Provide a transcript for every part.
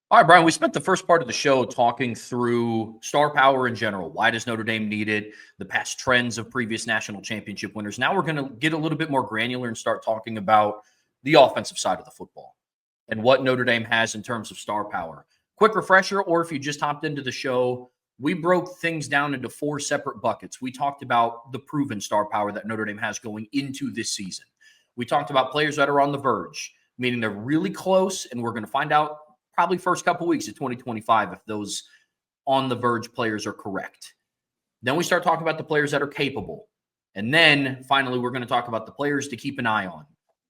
All right, Brian, we spent the first part of the show talking through star power in general. Why does Notre Dame need it? The past trends of previous national championship winners. Now we're going to get a little bit more granular and start talking about the offensive side of the football and what Notre Dame has in terms of star power. Quick refresher, or if you just hopped into the show, we broke things down into four separate buckets. We talked about the proven star power that Notre Dame has going into this season. We talked about players that are on the verge, meaning they're really close, and we're going to find out probably first couple weeks of 2025 if those on the verge players are correct. Then we start talking about the players that are capable. And then finally, we're going to talk about the players to keep an eye on.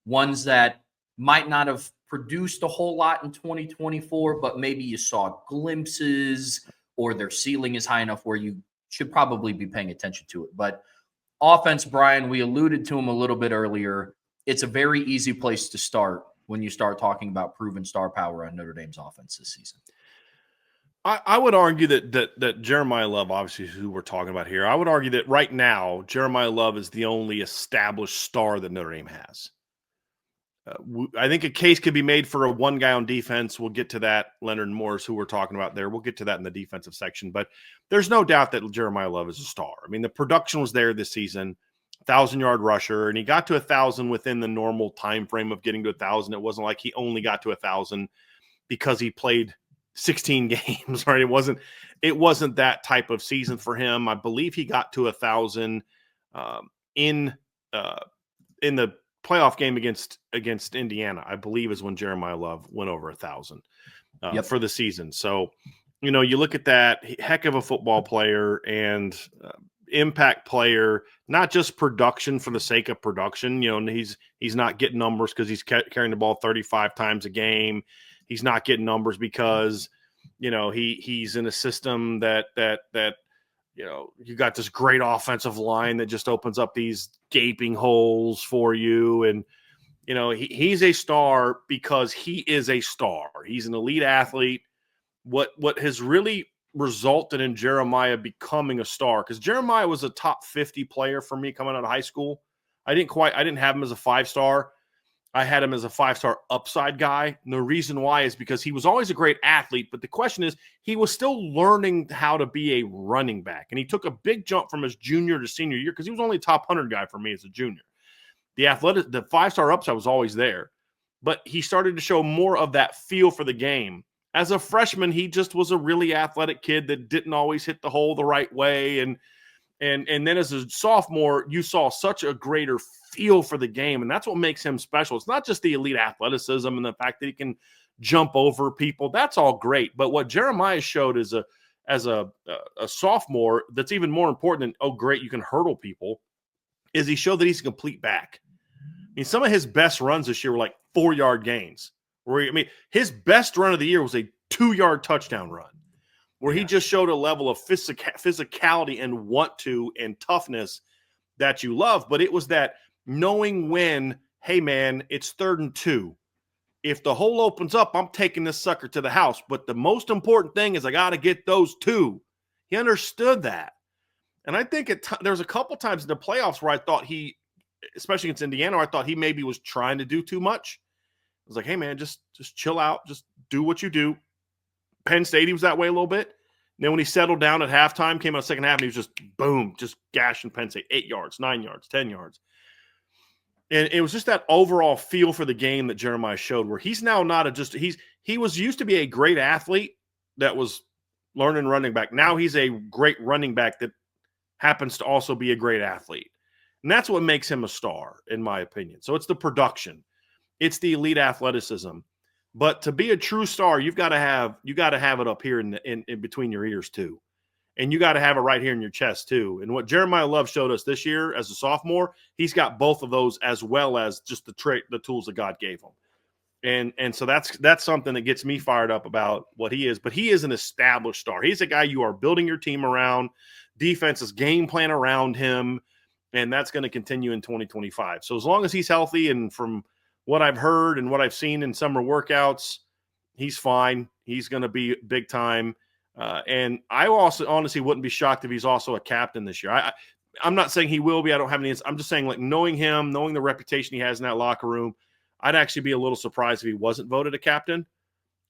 Ones that might not have produced a whole lot in 2024, but maybe you saw glimpses or their ceiling is high enough where you should probably be paying attention to it. But offense, Brian, we alluded to him a little bit earlier. It's a very easy place to start when you start talking about proven star power on Notre Dame's offense this season. I would argue that Jeremiah Love, obviously who we're talking about here, I would argue that right now Jeremiah Love is the only established star that Notre Dame has. I think a case could be made for a one guy on defense. We'll get to that. Leonard Morris, who we're talking about there. We'll get to that in the defensive section. But there's no doubt that Jeremiah Love is a star. I mean, the production was there this season. 1,000-yard rusher, and he got to 1,000 within the normal time frame of getting to 1,000. It wasn't like he only got to 1,000 because he played 16 games, right? It wasn't that type of season for him. I believe he got to 1,000 in the playoff game against Indiana. I believe is when Jeremiah Love went over 1,000 for the season. So, you look at that, heck of a football player and impact player, not just production for the sake of production. He's not getting numbers because he's carrying the ball 35 times a game. He's not getting numbers because, he's in a system that you got this great offensive line that just opens up these gaping holes for you. And, he's a star because he is a star. He's an elite athlete. What has really resulted in Jeremiah becoming a star, because Jeremiah was a top 50 player for me coming out of high school. I didn't have him as a 5-star. I had him as a 5-star upside guy. And the reason why is because he was always a great athlete, but the question is he was still learning how to be a running back. And he took a big jump from his junior to senior year because he was only a top 100 guy for me as a junior. The 5-star upside was always there, but he started to show more of that feel for the game. As a freshman, he just was a really athletic kid that didn't always hit the hole the right way. And then as a sophomore, you saw such a greater feel for the game. And that's what makes him special. It's not just the elite athleticism and the fact that he can jump over people. That's all great. But what Jeremiah showed as a sophomore, that's even more important than, oh, great, you can hurdle people, is he showed that he's a complete back. I mean, some of his best runs this year were like 4-yard gains. His best run of the year was a 2-yard touchdown run where he just showed a level of physicality and want to and toughness that you love. But it was that knowing when, hey, man, it's 3rd and 2. If the hole opens up, I'm taking this sucker to the house. But the most important thing is I got to get those 2. He understood that. And I think there's a couple times in the playoffs where I thought he, especially against Indiana, I thought he maybe was trying to do too much. I was like, hey, man, just chill out. Just do what you do. Penn State, he was that way a little bit. And then when he settled down at halftime, came out second half, and he was just, boom, just gashing Penn State 8 yards, 9 yards, 10 yards. And it was just that overall feel for the game that Jeremiah showed where he's now not he was used to be a great athlete that was learning running back. Now he's a great running back that happens to also be a great athlete. And that's what makes him a star, in my opinion. So it's the production. It's the elite athleticism. But to be a true star, you got to have it up here in between your ears too. And you got to have it right here in your chest too. And what Jeremiah Love showed us this year as a sophomore, he's got both of those as well as just the tools that God gave him. And so that's something that gets me fired up about what he is. But he is an established star. He's a guy you are building your team around, defense's game plan around him, and that's going to continue in 2025. So as long as he's healthy, and from what I've heard and what I've seen in summer workouts, he's fine. He's going to be big time. And I also honestly wouldn't be shocked if he's also a captain this year. I'm not saying he will be. I don't have any. I'm just saying, like, knowing him, knowing the reputation he has in that locker room, I'd actually be a little surprised if he wasn't voted a captain.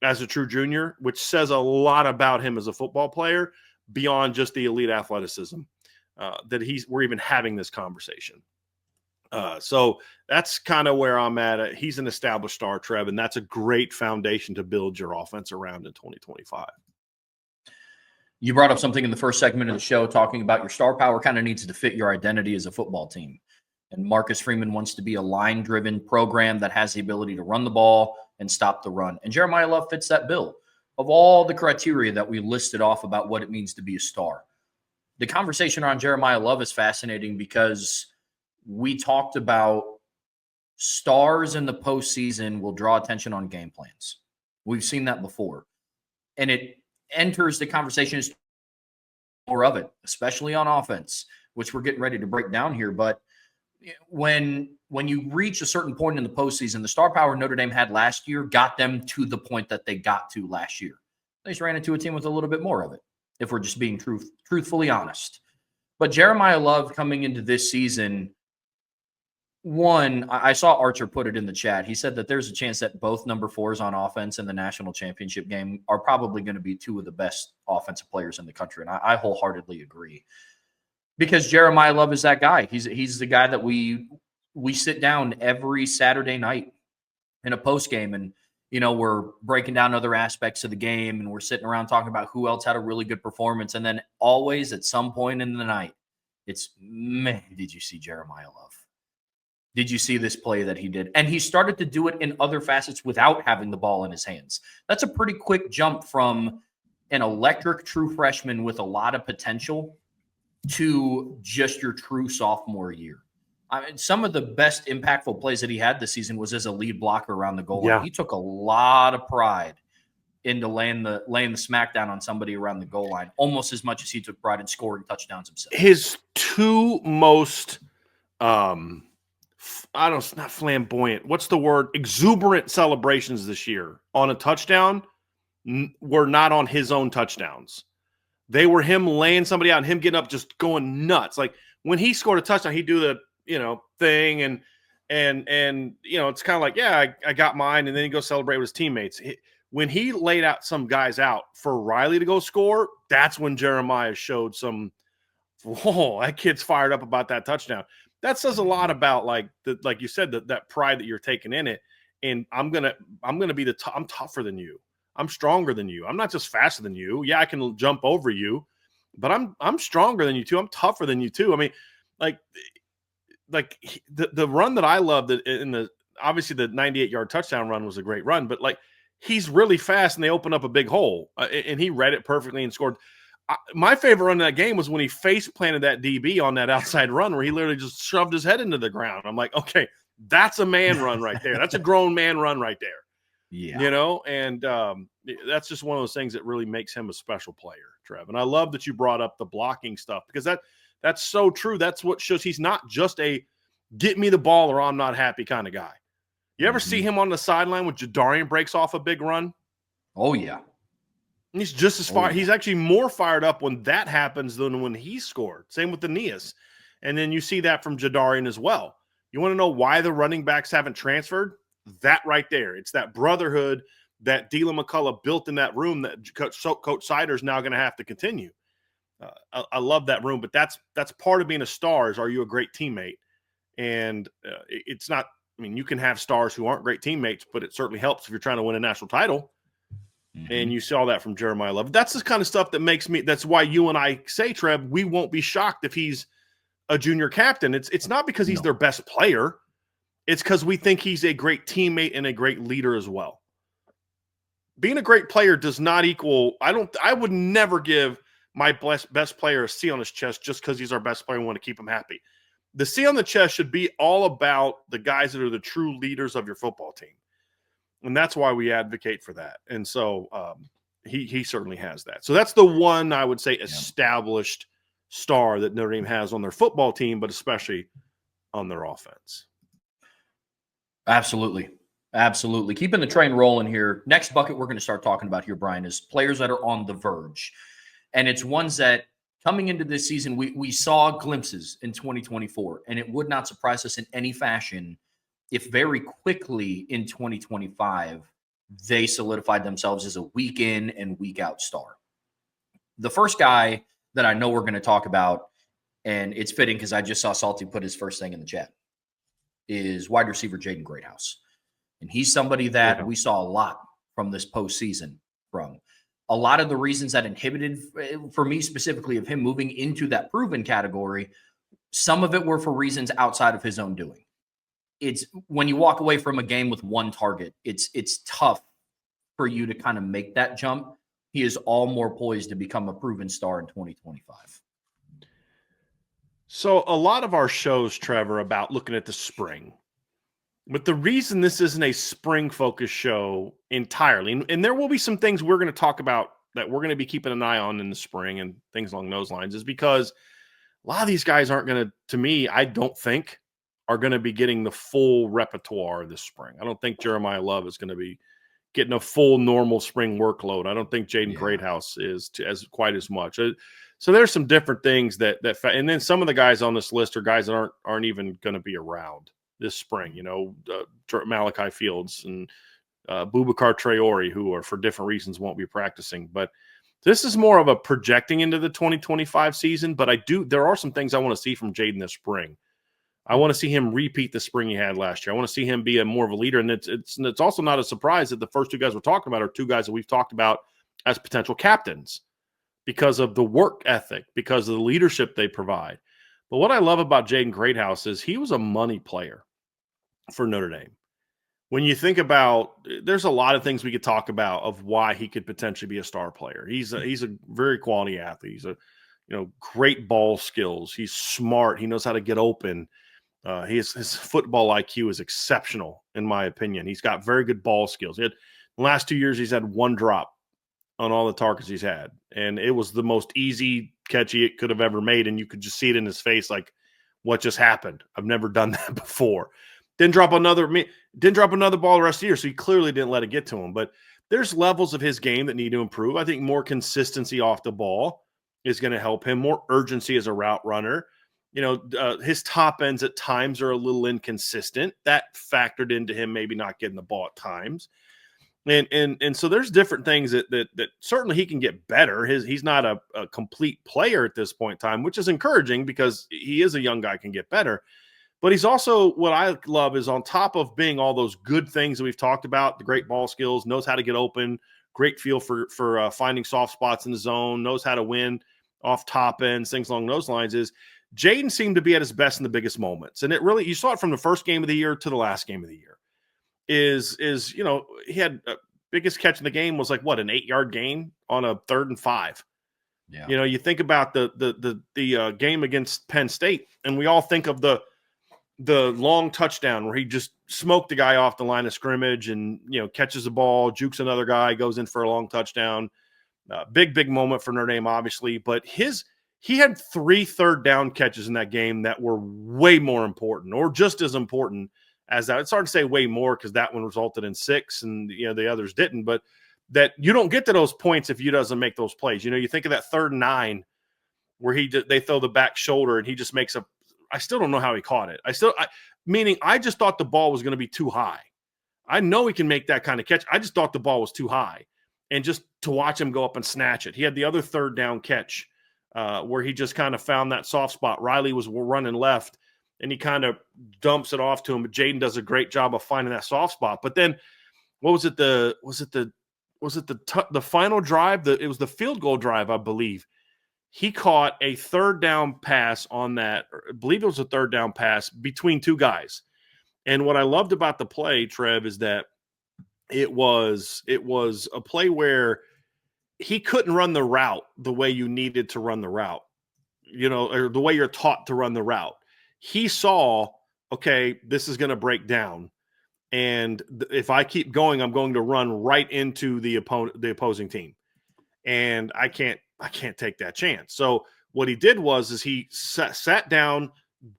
as a true junior, which says a lot about him as a football player beyond just the elite athleticism, that we're even having this conversation. So that's kind of where I'm at. He's an established star, Trev, and that's a great foundation to build your offense around in 2025. You brought up something in the first segment of the show talking about your star power kind of needs to fit your identity as a football team. And Marcus Freeman wants to be a line-driven program that has the ability to run the ball and stop the run. And Jeremiah Love fits that bill. Of all the criteria that we listed off about what it means to be a star, the conversation on Jeremiah Love is fascinating because we talked about stars in the postseason will draw attention on game plans. We've seen that before. And it enters the conversation as more of it, especially on offense, which we're getting ready to break down here. But when you reach a certain point in the postseason, the star power Notre Dame had last year got them to the point that they got to last year. They just ran into a team with a little bit more of it, if we're just being truthfully honest. But Jeremiah Love coming into this season, one, I saw Archer put it in the chat. He said that there's a chance that both number 4s on offense in the national championship game are probably going to be two of the best offensive players in the country. And I wholeheartedly agree. Because Jeremiah Love is that guy. He's the guy that we sit down every Saturday night in a post game, and we're breaking down other aspects of the game, and we're sitting around talking about who else had a really good performance, and then always at some point in the night, it's, man, did you see Jeremiah Love? Did you see this play that he did? And he started to do it in other facets without having the ball in his hands. That's a pretty quick jump from an electric true freshman with a lot of potential to just your true sophomore year. I mean, some of the best impactful plays that he had this season was as a lead blocker around the goal line. He took a lot of pride into laying the smackdown on somebody around the goal line, almost as much as he took pride in scoring touchdowns himself. His two most, not flamboyant, what's the word? Exuberant celebrations this year on a touchdown were not on his own touchdowns. They were him laying somebody out and him getting up, just going nuts. Like when he scored a touchdown, he'd do the, thing. And it's kind of like, yeah, I got mine. And then he goes celebrate with his teammates. When he laid out some guys out for Riley to go score, that's when Jeremiah showed some, whoa, that kid's fired up about that touchdown. That says a lot about, like you said, that pride that you're taking in it. And I'm gonna be I'm tougher than you. I'm stronger than you. I'm not just faster than you. Yeah, I can jump over you, but I'm stronger than you too. I'm tougher than you too. I mean, like the run that I loved obviously the 98-yard touchdown run was a great run, but like he's really fast and they open up a big hole and he read it perfectly and scored. My favorite run in that game was when he face planted that DB on that outside run where he literally just shoved his head into the ground. I'm like, okay, that's a man run right there. That's a grown man run right there. Yeah. And that's just one of those things that really makes him a special player, Trev. And I love that you brought up the blocking stuff because that's so true. That's what shows he's not just a get me the ball or I'm not happy kind of guy. You ever see him on the sideline when Jadarian breaks off a big run? Oh, yeah. And he's just as far. He's actually more fired up when that happens than when he scored. Same with Aeneas. And then you see that from Jadarian as well. You want to know why the running backs haven't transferred? That right there. It's that brotherhood that Dylan McCullough built in that room that Coach Sider's now going to have to continue. I love that room, but that's part of being a star is, are you a great teammate? And it's not, I mean, you can have stars who aren't great teammates, but it certainly helps if you're trying to win a national title. And you saw that from Jeremiah Love. That's the kind of stuff that makes me, that's why you and I say, Trev, we won't be shocked if he's a junior captain. It's not because he's their best player. It's because we think he's a great teammate and a great leader as well. Being a great player does not equal, I would never give my best player a C on his chest just because he's our best player and want to keep him happy. The C on the chest should be all about the guys that are the true leaders of your football team. And that's why we advocate for that. And so he certainly has that. So that's the one, I would say, established star that Notre Dame has on their football team, but especially on their offense. Absolutely. Absolutely. Keeping the train rolling here. Next bucket we're going to start talking about here, Bryan, is players that are on the verge. And it's ones that coming into this season, we saw glimpses in 2024, and it would not surprise us in any fashion if very quickly in 2025 they solidified themselves as a week in and week out star. The first guy that I know we're going to talk about, and it's fitting because I just saw Salty put his first thing in the chat, is wide receiver Jaden Greathouse. And he's somebody that we saw a lot from this postseason from. A lot of the reasons that inhibited, for me specifically, of him moving into that proven category, some of it were for reasons outside of his own doing. It's when you walk away from a game with one target, it's tough for you to kind of make that jump. He is all more poised to become a proven star in 2025. So a lot of our shows, Trevor, about looking at the spring. But the reason this isn't a spring-focused show entirely, and there will be some things we're going to talk about that we're going to be keeping an eye on in the spring and things along those lines, is because a lot of these guys aren't going to me, I don't think, are going to be getting the full repertoire this spring. I don't think Jeremiah Love is going to be getting a full normal spring workload. I don't think Jaden Greathouse is as quite as much. So there's some different things and then some of the guys on this list are guys that aren't even going to be around this spring, Malachi Fields and Boubacar Traore, who are for different reasons won't be practicing. But this is more of a projecting into the 2025 season. But there are some things I want to see from Jaden this spring. I want to see him repeat the spring he had last year. I want to see him be more of a leader. And it's also not a surprise that the first two guys we're talking about are two guys that we've talked about as potential captains because of the work ethic, because of the leadership they provide. But what I love about Jaden Greathouse is he was a money player for Notre Dame. When you think about, there's a lot of things we could talk about of why he could potentially be a star player. He's a very quality athlete. He's a great ball skills. He's smart. He knows how to get open. His football IQ is exceptional, in my opinion. He's got very good ball skills. The last 2 years, he's had one drop on all the targets he's had, and it was the most easy catch he could have ever made, and you could just see it in his face, like, what just happened? I've never done that before. Didn't drop another ball the rest of the year, so he clearly didn't let it get to him. But there's levels of his game that need to improve. I think more consistency off the ball is going to help him, more urgency as a route runner. His top ends at times are a little inconsistent. That factored into him maybe not getting the ball at times. And so there's different things that certainly he can get better. He's not a complete player at this point in time, which is encouraging because he is a young guy, can get better. But he's also, what I love is on top of being all those good things that we've talked about, the great ball skills, knows how to get open, great feel for finding soft spots in the zone, knows how to win off top ends, things along those lines, is Jaden seemed to be at his best in the biggest moments. And you saw it from the first game of the year to the last game of the year. He had biggest catch in the game was like what, an 8-yard gain on a 3rd and 5. Yeah. You think about the game against Penn State, and we all think of the long touchdown where he just smoked the guy off the line of scrimmage and catches the ball, jukes another guy, goes in for a long touchdown. Big moment for Notre Dame, obviously, but he had 3 third down catches in that game that were way more important, or just as important as that. It's hard to say way more because that one resulted in 6 and the others didn't, but that you don't get to those points if he doesn't make those plays. You think of that 3rd and 9 where they throw the back shoulder and he just makes I still don't know how he caught it. Meaning I just thought the ball was going to be too high. I know he can make that kind of catch. I just thought the ball was too high. And just to watch him go up and snatch it. He had the other 3rd down catch where he just kind of found that soft spot. Riley was running left, and he kind of dumps it off to him. But Jaden does a great job of finding that soft spot. But then, what was it? The final drive? It was the field goal drive, I believe. He caught a 3rd down pass on that. I believe it was a 3rd down pass between 2 guys. And what I loved about the play, Trev, is that it was a play where he couldn't run the route the way you needed to run the route, or the way you're taught to run the route. He saw, okay, this is going to break down. And if I keep going, I'm going to run right into the opposing team. And I can't take that chance. So what he did was he sat down,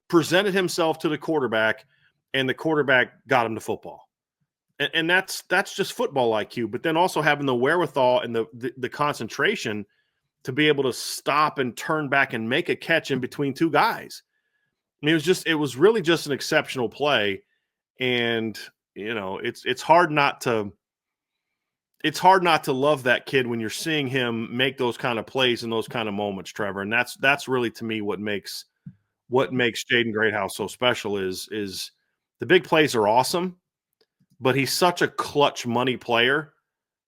presented himself to the quarterback, and the quarterback got him the football. And that's just football IQ, but then also having the wherewithal and the concentration to be able to stop and turn back and make a catch in between 2 guys. I mean, it was really just an exceptional play. And, it's hard not to it's hard not to love that kid when you're seeing him make those kind of plays in those kind of moments, Trevor. And that's really, to me, what makes Jaden Greathouse so special is the big plays are awesome, but he's such a clutch money player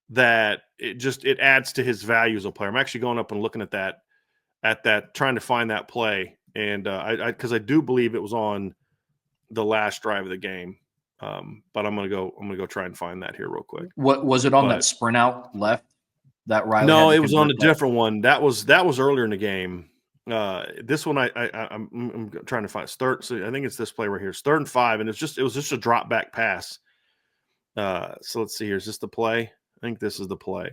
that it adds to his value as a player. I'm actually going up and looking at that, trying to find that play. And because I do believe it was on the last drive of the game. But I'm gonna go try and find that here real quick. What was it on that sprint out left? That Riley? No, it was on a different one. That was earlier in the game. This one I'm trying to find. So I think it's this play right here. It's 3rd and 5, and it was just a drop back pass. So let's see here. Is this the play? I think this is the play.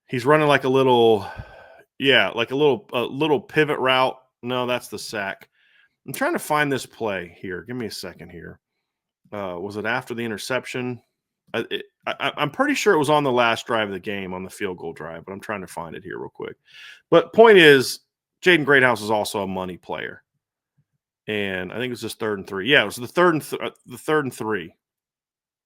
He's running like a little pivot route. No, that's the sack. I'm trying to find this play here. Give me a second here. Was it after the interception? I'm pretty sure it was on the last drive of the game, on the field goal drive, but I'm trying to find it here real quick. But point is, Jaden Greathouse is also a money player. And I think it was just 3rd and 3. Yeah, it was the 3rd and 3.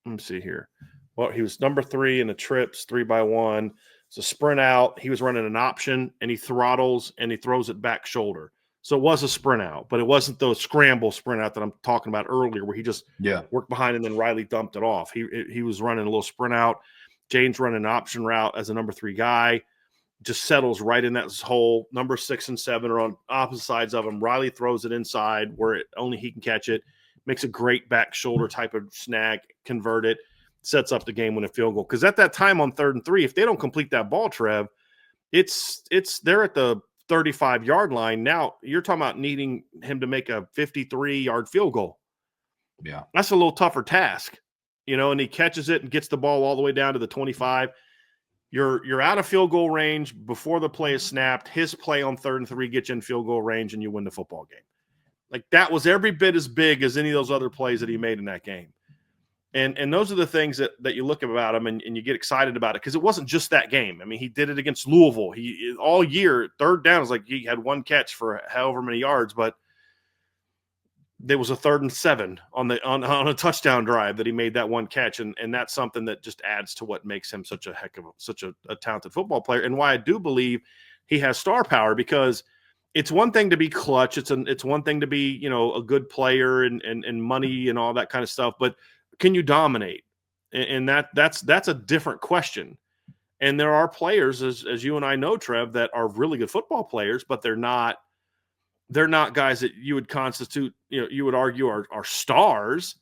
Let me see here. Well, he was number 3 in the trips, 3x1. It's a sprint out. He was running an option, and he throttles, and he throws it back shoulder. So it was a sprint out, but it wasn't the scramble sprint out that I'm talking about earlier where he just worked behind and then Riley dumped it off. He was running a little sprint out. Jaden's running an option route as a number 3 guy. Just settles right in that hole. Number 6 and 7 are on opposite sides of him. Riley throws it inside where only he can catch it. Makes a great back shoulder type of snag, convert it, sets up the game-winning field goal. Because at that time on 3rd and 3, if they don't complete that ball, Trev, they're at the 35-yard line. Now you're talking about needing him to make a 53-yard field goal. Yeah. That's a little tougher task, and he catches it and gets the ball all the way down to the 25. You're out of field goal range before the play is snapped. His play on 3rd and 3 gets you in field goal range and you win the football game. Like, that was every bit as big as any of those other plays that he made in that game. And those are the things that you look about him and you get excited about it, because it wasn't just that game. I mean, he did it against Louisville. He all year, 3rd down is like he had 1 catch for however many yards, but there was a 3rd and 7 on a touchdown drive that he made that 1 catch, and that's something that just adds to what makes him such a talented football player, and why I do believe he has star power. Because it's one thing to be clutch, it's one thing to be a good player and money and all that kind of stuff, but can you dominate? And that's a different question. And there are players, as you and I know, Trev, that are really good football players, but they're not guys that you would constitute, you would argue are stars,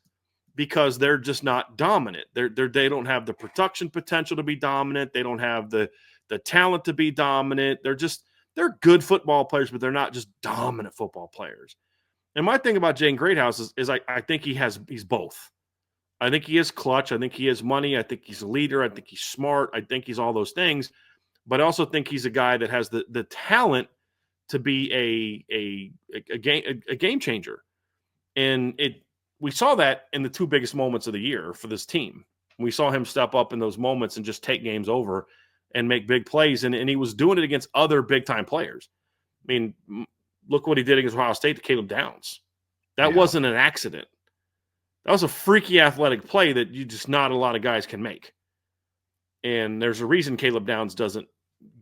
because they're just not dominant. They don't have the production potential to be dominant. They don't have the talent to be dominant. They're good football players, but they're not just dominant football players. And my thing about Jaden Greathouse is I think he's both. I think he is clutch. I think he is money. I think he's a leader. I think he's smart. I think he's all those things. But I also think he's a guy that has the talent to be a game changer. And we saw that in the 2 biggest moments of the year for this team. We saw him step up in those moments and just take games over and make big plays. And he was doing it against other big-time players. I mean, look what he did against Ohio State to Caleb Downs. That wasn't an accident. That was a freaky athletic play that not a lot of guys can make. And there's a reason Caleb Downs doesn't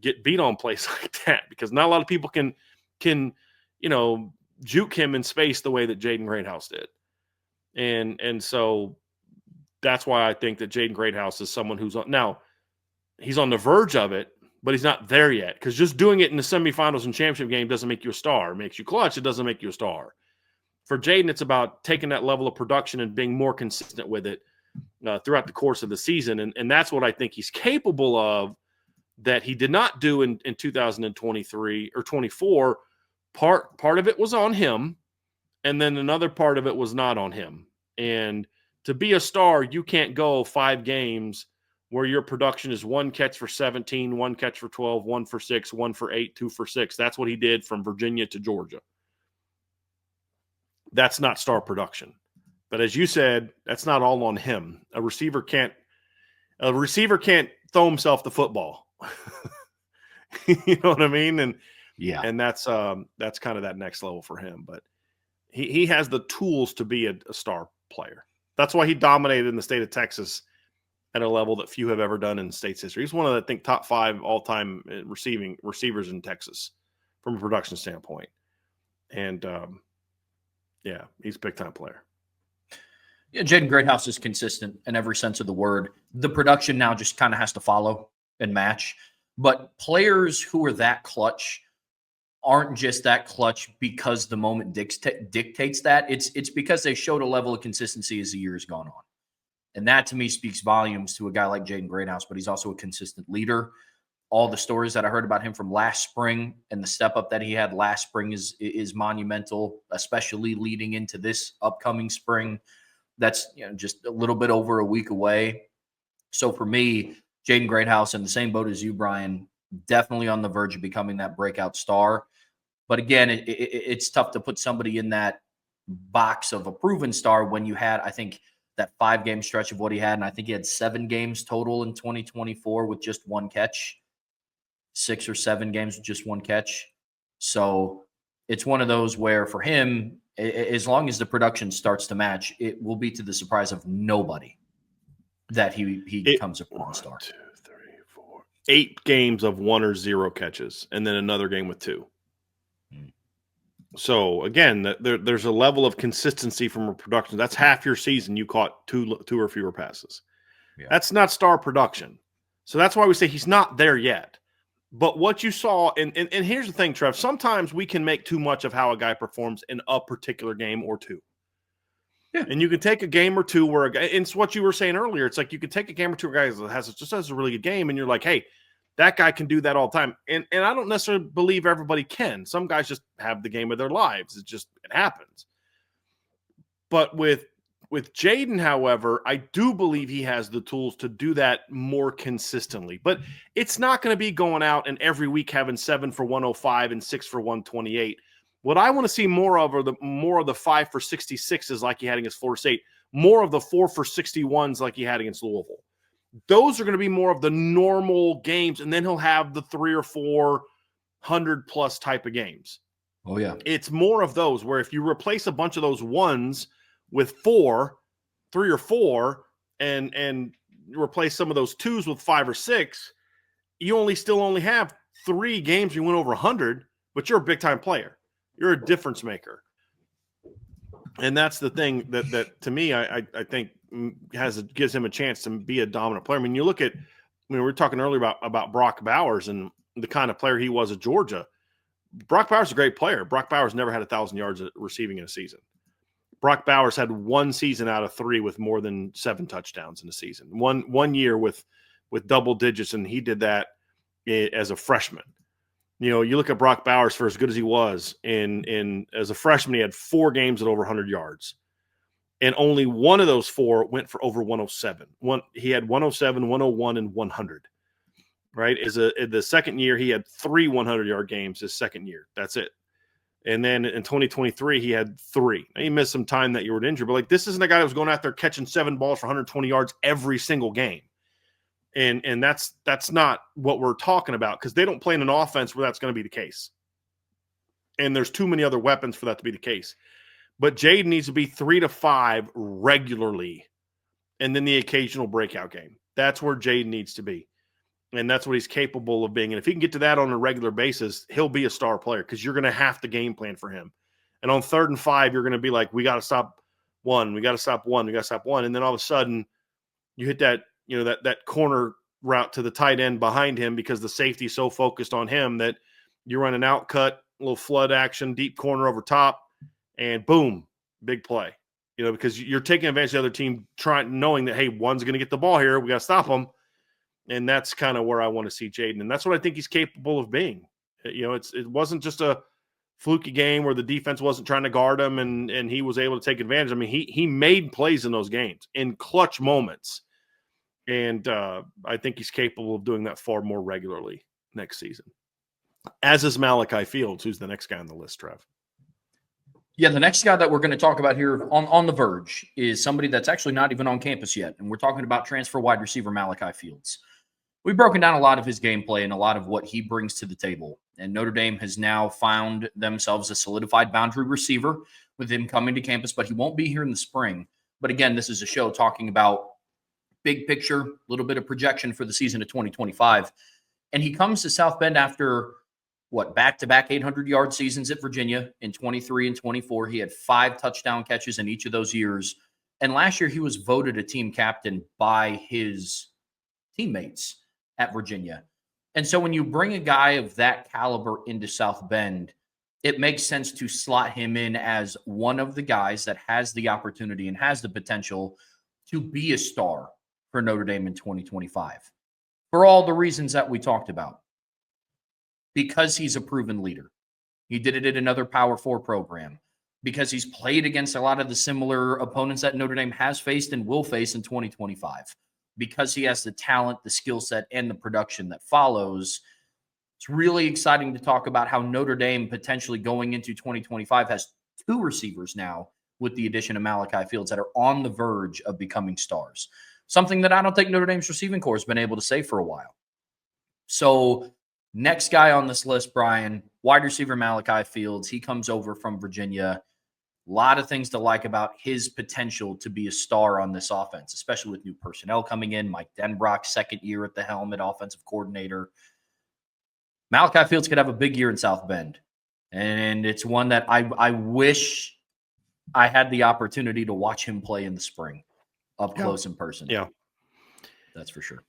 get beat on plays like that, because not a lot of people can juke him in space the way that Jaden Greathouse did. And so that's why I think that Jaden Greathouse is someone he's on the verge of it, but he's not there yet. Because just doing it in the semifinals and championship game doesn't make you a star. It makes you clutch. It doesn't make you a star. For Jaden, it's about taking that level of production and being more consistent with it throughout the course of the season. And that's what I think he's capable of, that he did not do in 2023 or 24. Part of it was on him, and then another part of it was not on him. And to be a star, you can't go 5 games where your production is 1 catch for 17, 1 catch for 12, 1 for 6, 1 for 8, 2 for 6. That's what he did from Virginia to Georgia. That's not star production. But as you said, that's not all on him. A receiver can't throw himself the football. You know what I mean? And that's kind of that next level for him. But he has the tools to be a star player. That's why he dominated in the state of Texas at a level that few have ever done in state's history. He's one of the, I think, top 5 all-time receivers in Texas from a production standpoint. And, yeah, he's a big-time player. Yeah, Jaden Greathouse is consistent in every sense of the word. The production now just kind of has to follow and match. But players who are that clutch aren't just that clutch because the moment dictates that. It's because they showed a level of consistency as the year has gone on. And that, to me, speaks volumes to a guy like Jaden Greathouse, but he's also a consistent leader. All the stories that I heard about him from last spring and the step up that he had last spring is monumental, especially leading into this upcoming spring. That's just a little bit over a week away. So for me, Jaden Greathouse, in the same boat as you, Bryan, definitely on the verge of becoming that breakout star. But again, it's tough to put somebody in that box of a proven star when you had, I think, that 5-game stretch of what he had. And I think he had 7 games total in 2024 with just 1 catch, 6 or 7 games with just 1 catch. So it's one of those where for him, as long as the production starts to match, it will be to the surprise of nobody that he becomes a porn star. 1, 2, 3, 4, 8 games of 1 or 0 catches, and then another game with 2. So again, there's a level of consistency from a production. That's half your season. You caught 2 or fewer passes. Yeah. That's not star production. So that's why we say he's not there yet. But what you saw, and here's the thing, Trev, sometimes we can make too much of how a guy performs in a particular game or 2. Yeah. And you can take a game or 2 where a guy, and it's what you were saying earlier. It's like you can take a game or 2 where a guy has a really good game, and you're like, hey, that guy can do that all the time. And I don't necessarily believe everybody can. Some guys just have the game of their lives. It happens. But with Jaden, however, I do believe he has the tools to do that more consistently. But it's not going to be going out and every week having 7 for 105 and 6 for 128. What I want to see more of are the 5 for 66s like he had against Florida State, more of the 4 for 61s like he had against Louisville. Those are going to be more of the normal games, and then he'll have the 3 or 4 100-plus type of games. Oh, yeah. It's more of those where if you replace a bunch of those 1s with 4, 3 or 4, and replace some of those 2s with 5 or 6, you still only have 3 games you went over 100, but you're a big-time player. You're a difference maker. And that's the thing that to me, I think gives him a chance to be a dominant player. I mean, you look at, we were talking earlier about Brock Bowers and the kind of player he was at Georgia. Brock Bowers is a great player. Brock Bowers never had 1,000 yards receiving in a season. Brock Bowers had 1 season out of 3 with more than 7 touchdowns in a season. One year with double digits, and he did that as a freshman. You look at Brock Bowers for as good as he was in as a freshman, he had 4 games at over 100 yards. And only 1 of those 4 went for over 107. He had 107, 101, and 100. Right? In the second year, he had 3 100-yard games his second year. That's it. And then in 2023, he had 3. Now, he missed some time that you were injured, but this isn't a guy that was going out there catching 7 balls for 120 yards every single game. And that's not what we're talking about, because they don't play in an offense where that's going to be the case. And there's too many other weapons for that to be the case. But Jaden needs to be 3 to 5 regularly, and then the occasional breakout game. That's where Jaden needs to be. And that's what he's capable of being. And if he can get to that on a regular basis, he'll be a star player, because you're going to have to game plan for him. And on 3rd and 5, you're going to be like, we got to stop 1. We got to stop 1. We got to stop 1. And then all of a sudden you hit that, that corner route to the tight end behind him, because the safety's so focused on him that you run an out cut, a little flood action, deep corner over top, and boom, big play. Because you're taking advantage of the other team, knowing that, hey, 1's going to get the ball here. We got to stop them. And that's kind of where I want to see Jaden. And that's what I think he's capable of being. It wasn't just a fluky game where the defense wasn't trying to guard him and he was able to take advantage. I mean, he made plays in those games in clutch moments. And I think he's capable of doing that far more regularly next season. As is Malachi Fields, who's the next guy on the list, Trev. Yeah, the next guy that we're going to talk about here on the verge is somebody that's actually not even on campus yet. And we're talking about transfer wide receiver Malachi Fields. We've broken down a lot of his gameplay and a lot of what he brings to the table. And Notre Dame has now found themselves a solidified boundary receiver with him coming to campus, but he won't be here in the spring. But again, this is a show talking about big picture, a little bit of projection for the season of 2025. And he comes to South Bend after back-to-back 800-yard seasons at Virginia in 23 and 24. He had 5 touchdown catches in each of those years. And last year, he was voted a team captain by his teammates at Virginia. And so when you bring a guy of that caliber into South Bend, it makes sense to slot him in as one of the guys that has the opportunity and has the potential to be a star for Notre Dame in 2025 for all the reasons that we talked about. Because he's a proven leader. He did it at another Power 4 program. Because he's played against a lot of the similar opponents that Notre Dame has faced and will face in 2025. Because he has the talent, the skill set, and the production that follows. It's really exciting to talk about how Notre Dame potentially going into 2025 has 2 receivers now with the addition of Malachi Fields that are on the verge of becoming stars. Something that I don't think Notre Dame's receiving corps has been able to say for a while. So next guy on this list, Bryan, wide receiver Malachi Fields. He comes over from Virginia. A lot of things to like about his potential to be a star on this offense, especially with new personnel coming in. Mike Denbrock's second year at the helm at offensive coordinator. Malachi Fields could have a big year in South Bend. And it's one that I wish I had the opportunity to watch him play in the spring up close in person. Yeah. That's for sure.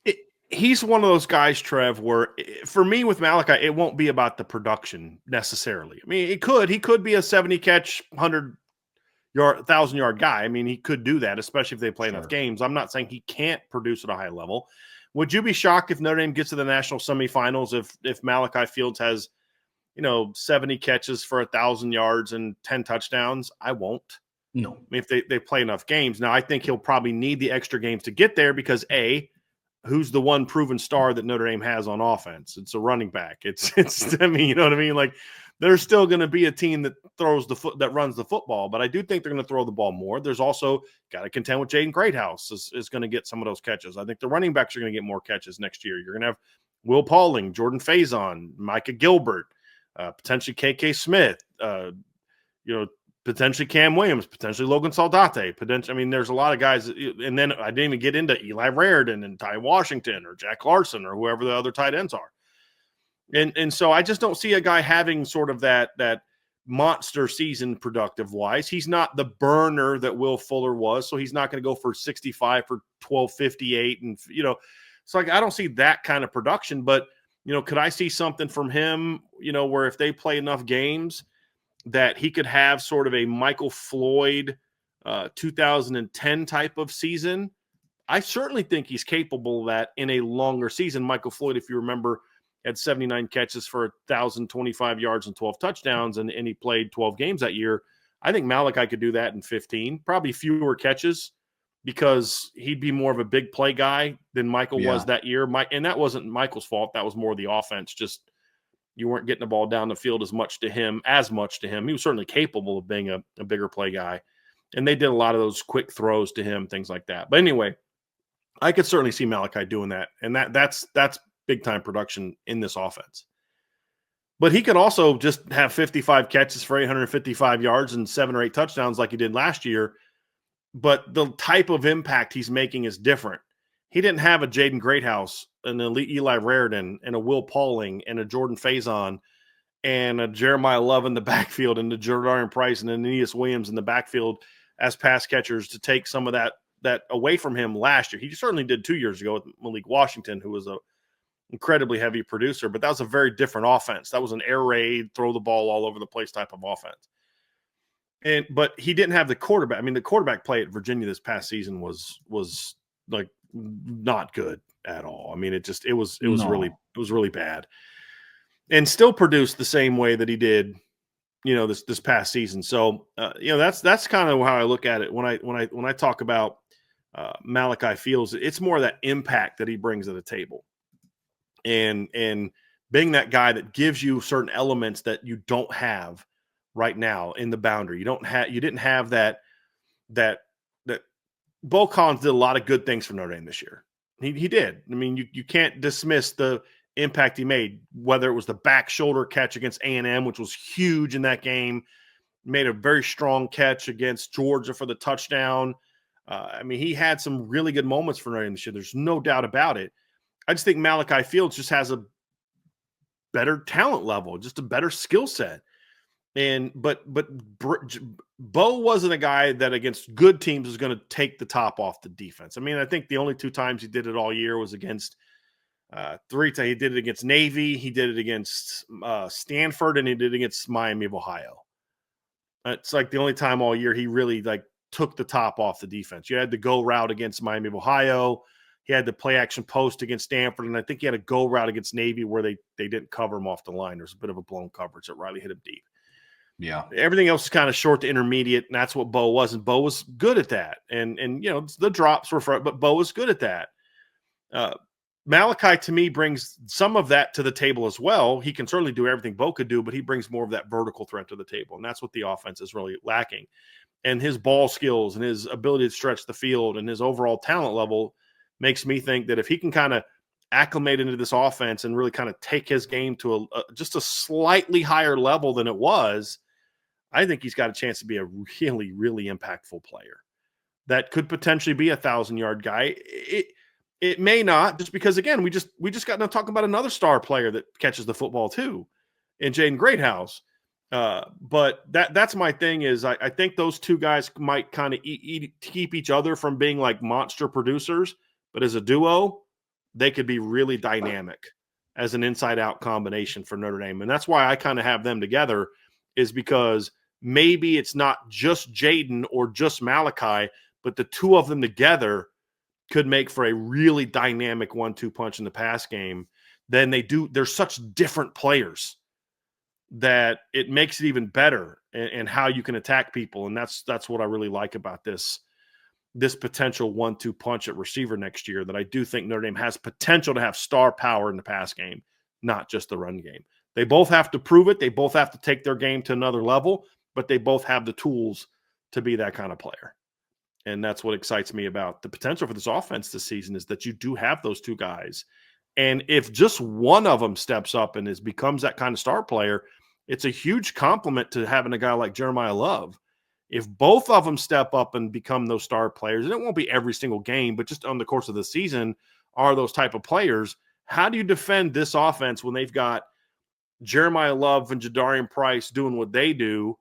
He's one of those guys, Trev, where for me with Malachi, it won't be about the production necessarily. I mean, he could be a 70-catch, 1,000-yard guy. I mean, he could do that, especially if they play enough games. I'm not saying he can't produce at a high level. Would you be shocked if Notre Dame gets to the national semifinals if Malachi Fields has, 70 catches for 1,000 yards and 10 touchdowns? I won't. No. I mean, if they play enough games. Now, I think he'll probably need the extra games to get there because, A, who's the one proven star that Notre Dame has on offense? It's a running back. It's I mean, you know what I mean? Like, there's still going to be a team that that runs the football, but I do think they're going to throw the ball more. There's also got to contend with Jaden Greathouse is going to get some of those catches. I think the running backs are going to get more catches next year. You're going to have Will Pauling, Jordan Faison, Micah Gilbert, potentially KK Smith, potentially Cam Williams, potentially Logan Saldate, potentially. I mean, there's a lot of guys. And then I didn't even get into Eli Raridan and Ty Washington or Jack Larson or whoever the other tight ends are. And so I just don't see a guy having sort of that monster season productive wise. He's not the burner that Will Fuller was, so he's not going to go for 65 for 1258 and so like I don't see that kind of production, but could I see something from him, where if they play enough games that he could have sort of a Michael Floyd 2010 type of season? I certainly think he's capable of that in a longer season. Michael Floyd, if you remember, had 79 catches for 1,025 yards and 12 touchdowns, and he played 12 games that year. I think Malachi could do that in 15, probably fewer catches because he'd be more of a big play guy than Michael was that year. And that wasn't Michael's fault. That was more the offense. Just you weren't getting the ball down the field as much to him. He was certainly capable of being a bigger play guy. And they did a lot of those quick throws to him, things like that. But anyway, I could certainly see Malachi doing that. And that's big-time production in this offense. But he could also just have 55 catches for 855 yards and 7 or 8 touchdowns like he did last year. But the type of impact he's making is different. He didn't have a Jaden Greathouse, an elite Eli Raridan, and a Will Pauling, and a Jordan Faison, and a Jeremiah Love in the backfield, and a Jordarian Price, and an Aeneas Williams in the backfield as pass catchers to take some of that away from him last year. He certainly did 2 years ago with Malik Washington, who was a incredibly heavy producer, but that was a very different offense. That was an air raid, throw the ball all over the place type of offense. But he didn't have the quarterback. I mean, the quarterback play at Virginia this past season was like not good at all. I mean, it was really bad, and still produced the same way that he did, this past season. So, that's kind of how I look at it when I talk about Malachi Fields. It's more that impact that he brings to the table. And being that guy that gives you certain elements that you don't have right now in the boundary. You didn't have that Bo Collins did a lot of good things for Notre Dame this year. He did. I mean, you can't dismiss the impact he made, whether it was the back shoulder catch against A&M, which was huge in that game, made a very strong catch against Georgia for the touchdown. I mean, he had some really good moments for Notre Dame this year. There's no doubt about it. I just think Malachi Fields just has a better talent level, just a better skill set. But Bo wasn't a guy that against good teams is going to take the top off the defense. I mean, I think the only 2 times he did it all year was against 3 times. He did it against Navy, he did it against Stanford, and he did it against Miami of Ohio. It's like the only time all year he really like took the top off the defense. You had the go route against Miami of Ohio. He had the play action post against Stanford, and I think he had a go route against Navy where they didn't cover him off the line. There's a bit of a blown coverage that Riley hit him deep. Yeah. Everything else is kind of short to intermediate, and that's what Bo was. And Bo was good at that. And you know, the drops were front, but Bo was good at that. Malachi, to me, brings some of that to the table as well. He can certainly do everything Bo could do, but he brings more of that vertical threat to the table. And that's what the offense is really lacking. And his ball skills and his ability to stretch the field and his overall talent level makes me think that if he can kind of acclimate into this offense and really kind of take his game to just a slightly higher level than it was, I think he's got a chance to be a really, really impactful player that could potentially be a 1,000-yard guy. It may not, just because, again, we just got to talk about another star player that catches the football too, in Jaden Greathouse. But that's my thing is I think those 2 guys might kind of keep each other from being like monster producers, but as a duo, they could be really dynamic as an inside-out combination for Notre Dame. And that's why I kind of have them together, is because maybe it's not just Jaden or just Malachi, but the 2 of them together could make for a really dynamic 1-2 punch in the pass game. Then they're such different players that it makes it even better and how you can attack people. And that's what I really like about this potential 1-2 punch at receiver next year, that I do think Notre Dame has potential to have star power in the pass game, not just the run game. They both have to prove it. They both have to take their game to another level, but they both have the tools to be that kind of player. And that's what excites me about the potential for this offense this season, is that you do have those 2 guys. And if just one of them steps up and becomes that kind of star player, it's a huge compliment to having a guy like Jeremiah Love. If both of them step up and become those star players, and it won't be every single game, but just on the course of the season are those type of players, how do you defend this offense when they've got Jeremiah Love and Jadarian Price doing what they do,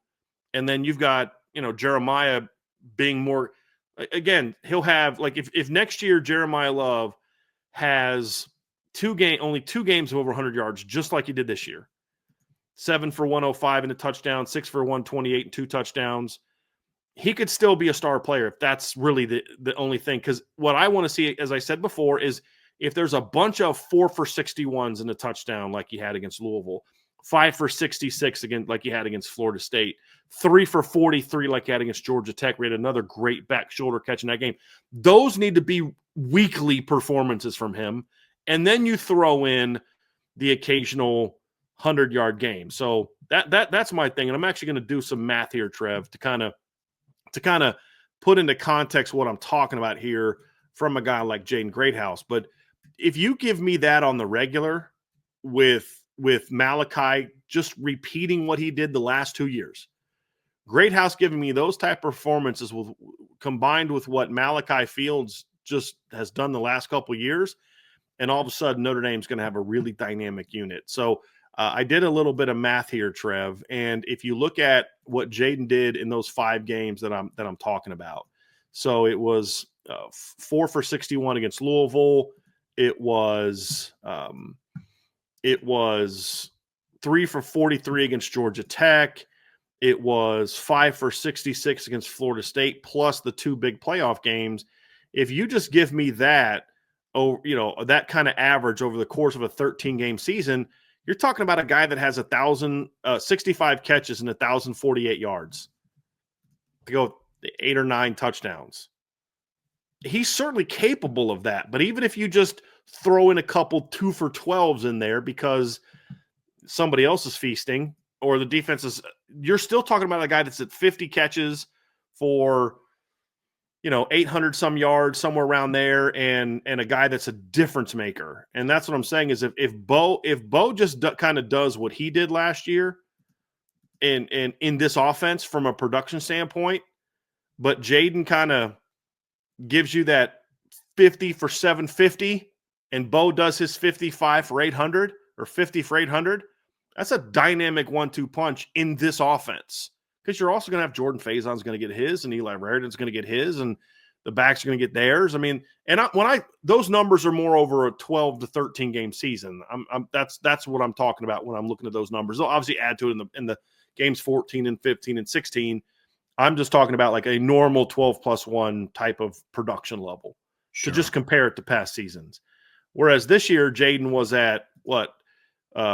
and then you've got, you know, Jeremiah being more – again, he'll have – like if next year Jeremiah Love has only 2 games of over 100 yards, just like he did this year, 7 for 105 and a touchdown, 6 for 128 and 2 touchdowns, he could still be a star player if that's really the only thing. Because what I want to see, as I said before, is if there's a bunch of 4 for 61s and a touchdown like he had against Louisville, 5 for 66 again like he had against Florida State, 3 for 43 like he had against Georgia Tech. We had another great back shoulder catch in that game. Those need to be weekly performances from him. And then you throw in the occasional 100-yard game. So that's my thing. And I'm actually going to do some math here, Trev, to kind of put into context what I'm talking about here from a guy like Jaden Greathouse. But if you give me that on the regular with Malachi just repeating what he did the last 2 years, Greathouse giving me those type of performances combined with what Malachi Fields just has done the last couple of years, and all of a sudden Notre Dame's going to have a really dynamic unit. So I did a little bit of math here, Trev, and if you look at what Jaden did in those 5 games that I'm talking about, so it was 4 for 61 against Louisville. It was 3 for 43 against Georgia Tech. It was 5 for 66 against Florida State, plus the 2 big playoff games. If you just give me that, that kind of average over the course of a 13-game season, you're talking about a guy that has 1,065 catches and 1,048 yards to go 8 or 9 touchdowns. He's certainly capable of that. But even if you just throw in a couple 2 for 12s in there because somebody else is feasting or the defense is, you're still talking about a guy that's at 50 catches for, 800 some yards, somewhere around there, and a guy that's a difference maker. And that's what I'm saying is if Bo just kind of does what he did last year in this offense from a production standpoint, but Jaden kind of gives you that 50 for 750, and Bo does his 55 for 800 or 50 for 800, that's a dynamic 1-2 punch in this offense. Because you're also going to have Jordan Faison's going to get his, and Eli Raritan's going to get his, and the backs are going to get theirs. I mean, and those numbers are more over a 12 to 13 game season. That's what I'm talking about when I'm looking at those numbers. They'll obviously add to it in the games 14 and 15 and 16. I'm just talking about like a normal 12+1 type of production level to just compare it to past seasons. Whereas this year, Jaden was at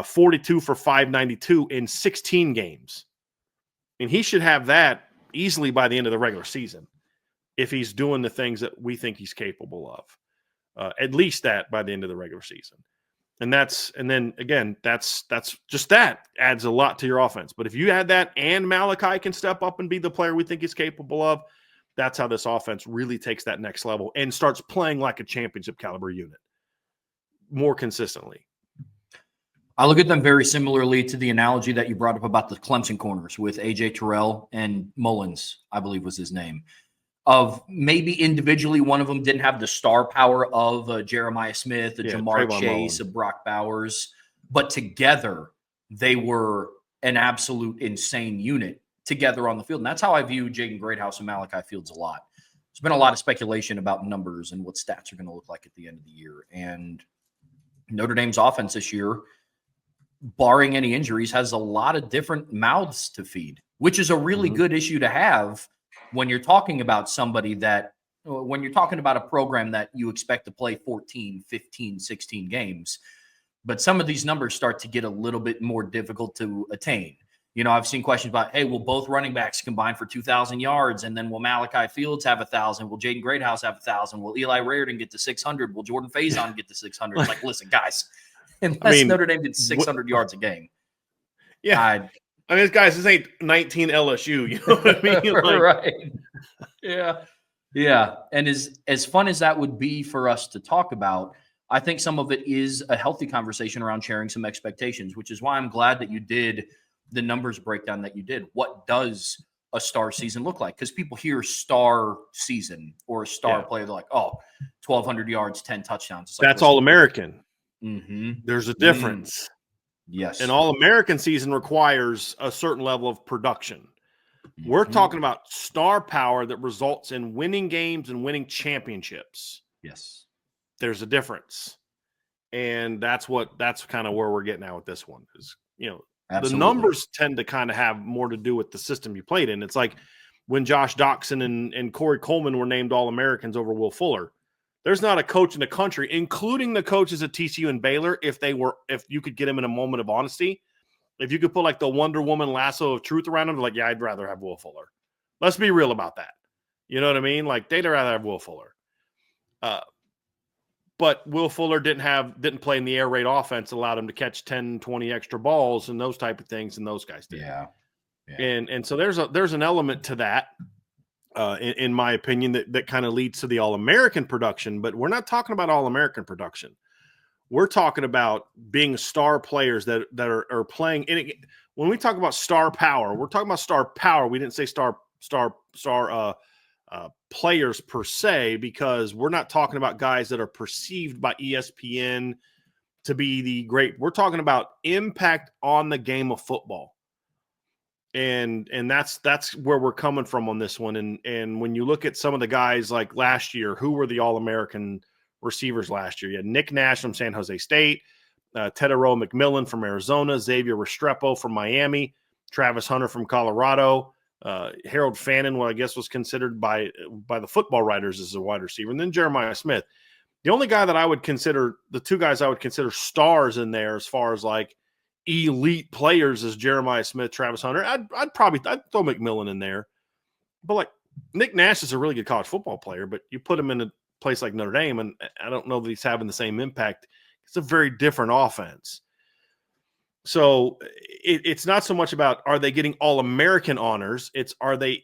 42 for 592 in 16 games. And he should have that easily by the end of the regular season if he's doing the things that we think he's capable of. At least that by the end of the regular season. And then again, that's just that adds a lot to your offense. But if you add that and Malachi can step up and be the player we think he's capable of, that's how this offense really takes that next level and starts playing like a championship caliber unit more consistently. I look at them very similarly to the analogy that you brought up about the Clemson corners with A.J. Terrell and Mullins, I believe was his name. Of maybe individually, one of them didn't have the star power of Jeremiah Smith, Jamar Chase, Brock Bowers, but together they were an absolute insane unit together on the field. And that's how I view Jaden Greathouse and Malachi Fields a lot. There's been a lot of speculation about numbers and what stats are going to look like at the end of the year. And Notre Dame's offense this year, barring any injuries, has a lot of different mouths to feed, which is a really good issue to have when you're talking about when you're talking about a program that you expect to play 14, 15, 16 games. But some of these numbers start to get a little bit more difficult to attain. You know, I've seen questions about, hey, will both running backs combine for 2,000 yards? And then will Malachi Fields have 1,000? Will Jaden Greathouse have 1,000? Will Eli Raritan get to 600? Will Jordan Faison get to 600? It's like, listen, guys, unless Notre Dame did 600 yards a game. Yeah. I mean, guys, this ain't 19 LSU. You know what I mean? Like, right. Yeah. Yeah. And as fun as that would be for us to talk about, I think some of it is a healthy conversation around sharing some expectations, which is why I'm glad that you did the numbers breakdown that you did. What does a star season look like? Because people hear star season or a star player, they're like, oh, 1,200 yards, 10 touchdowns. It's like, that's All-American. Mm-hmm. There's a difference. Yes. An All-American season requires a certain level of production. We're talking about star power that results in winning games and winning championships. Yes. There's a difference. And that's kind of where we're getting at with this one. Is, you know, absolutely. The numbers tend to kind of have more to do with the system you played in. It's like when Josh Doxson and Corey Coleman were named All-Americans over Will Fuller. There's not a coach in the country, including the coaches at TCU and Baylor, if you could get them in a moment of honesty, if you could put like the Wonder Woman lasso of truth around them, like, yeah, I'd rather have Will Fuller. Let's be real about that. You know what I mean? Like, they'd rather have Will Fuller. But Will Fuller didn't play in the air raid offense, allowed him to catch 10, 20 extra balls and those type of things, and those guys did. Yeah. And so there's an element to that. In my opinion, that kind of leads to the All-American production, but we're not talking about All-American production. We're talking about being star players that are playing. When we talk about star power, we're talking about star power. We didn't say star players per se, because we're not talking about guys that are perceived by ESPN to be the great. We're talking about impact on the game of football. And that's where we're coming from on this one. And when you look at some of the guys like last year, who were the All-American receivers last year? You had Nick Nash from San Jose State, Tedero McMillan from Arizona, Xavier Restrepo from Miami, Travis Hunter from Colorado, Harold Fannin, what I guess was considered by the football writers as a wide receiver, and then Jeremiah Smith. The only guy that I would consider, the two guys I would consider stars in there as far as like elite players, is Jeremiah Smith, Travis Hunter. I'd throw McMillan in there. But like, Nick Nash is a really good college football player, but you put him in a place like Notre Dame, and I don't know that he's having the same impact. It's a very different offense. So it's not so much about, are they getting All-American honors? It's, are they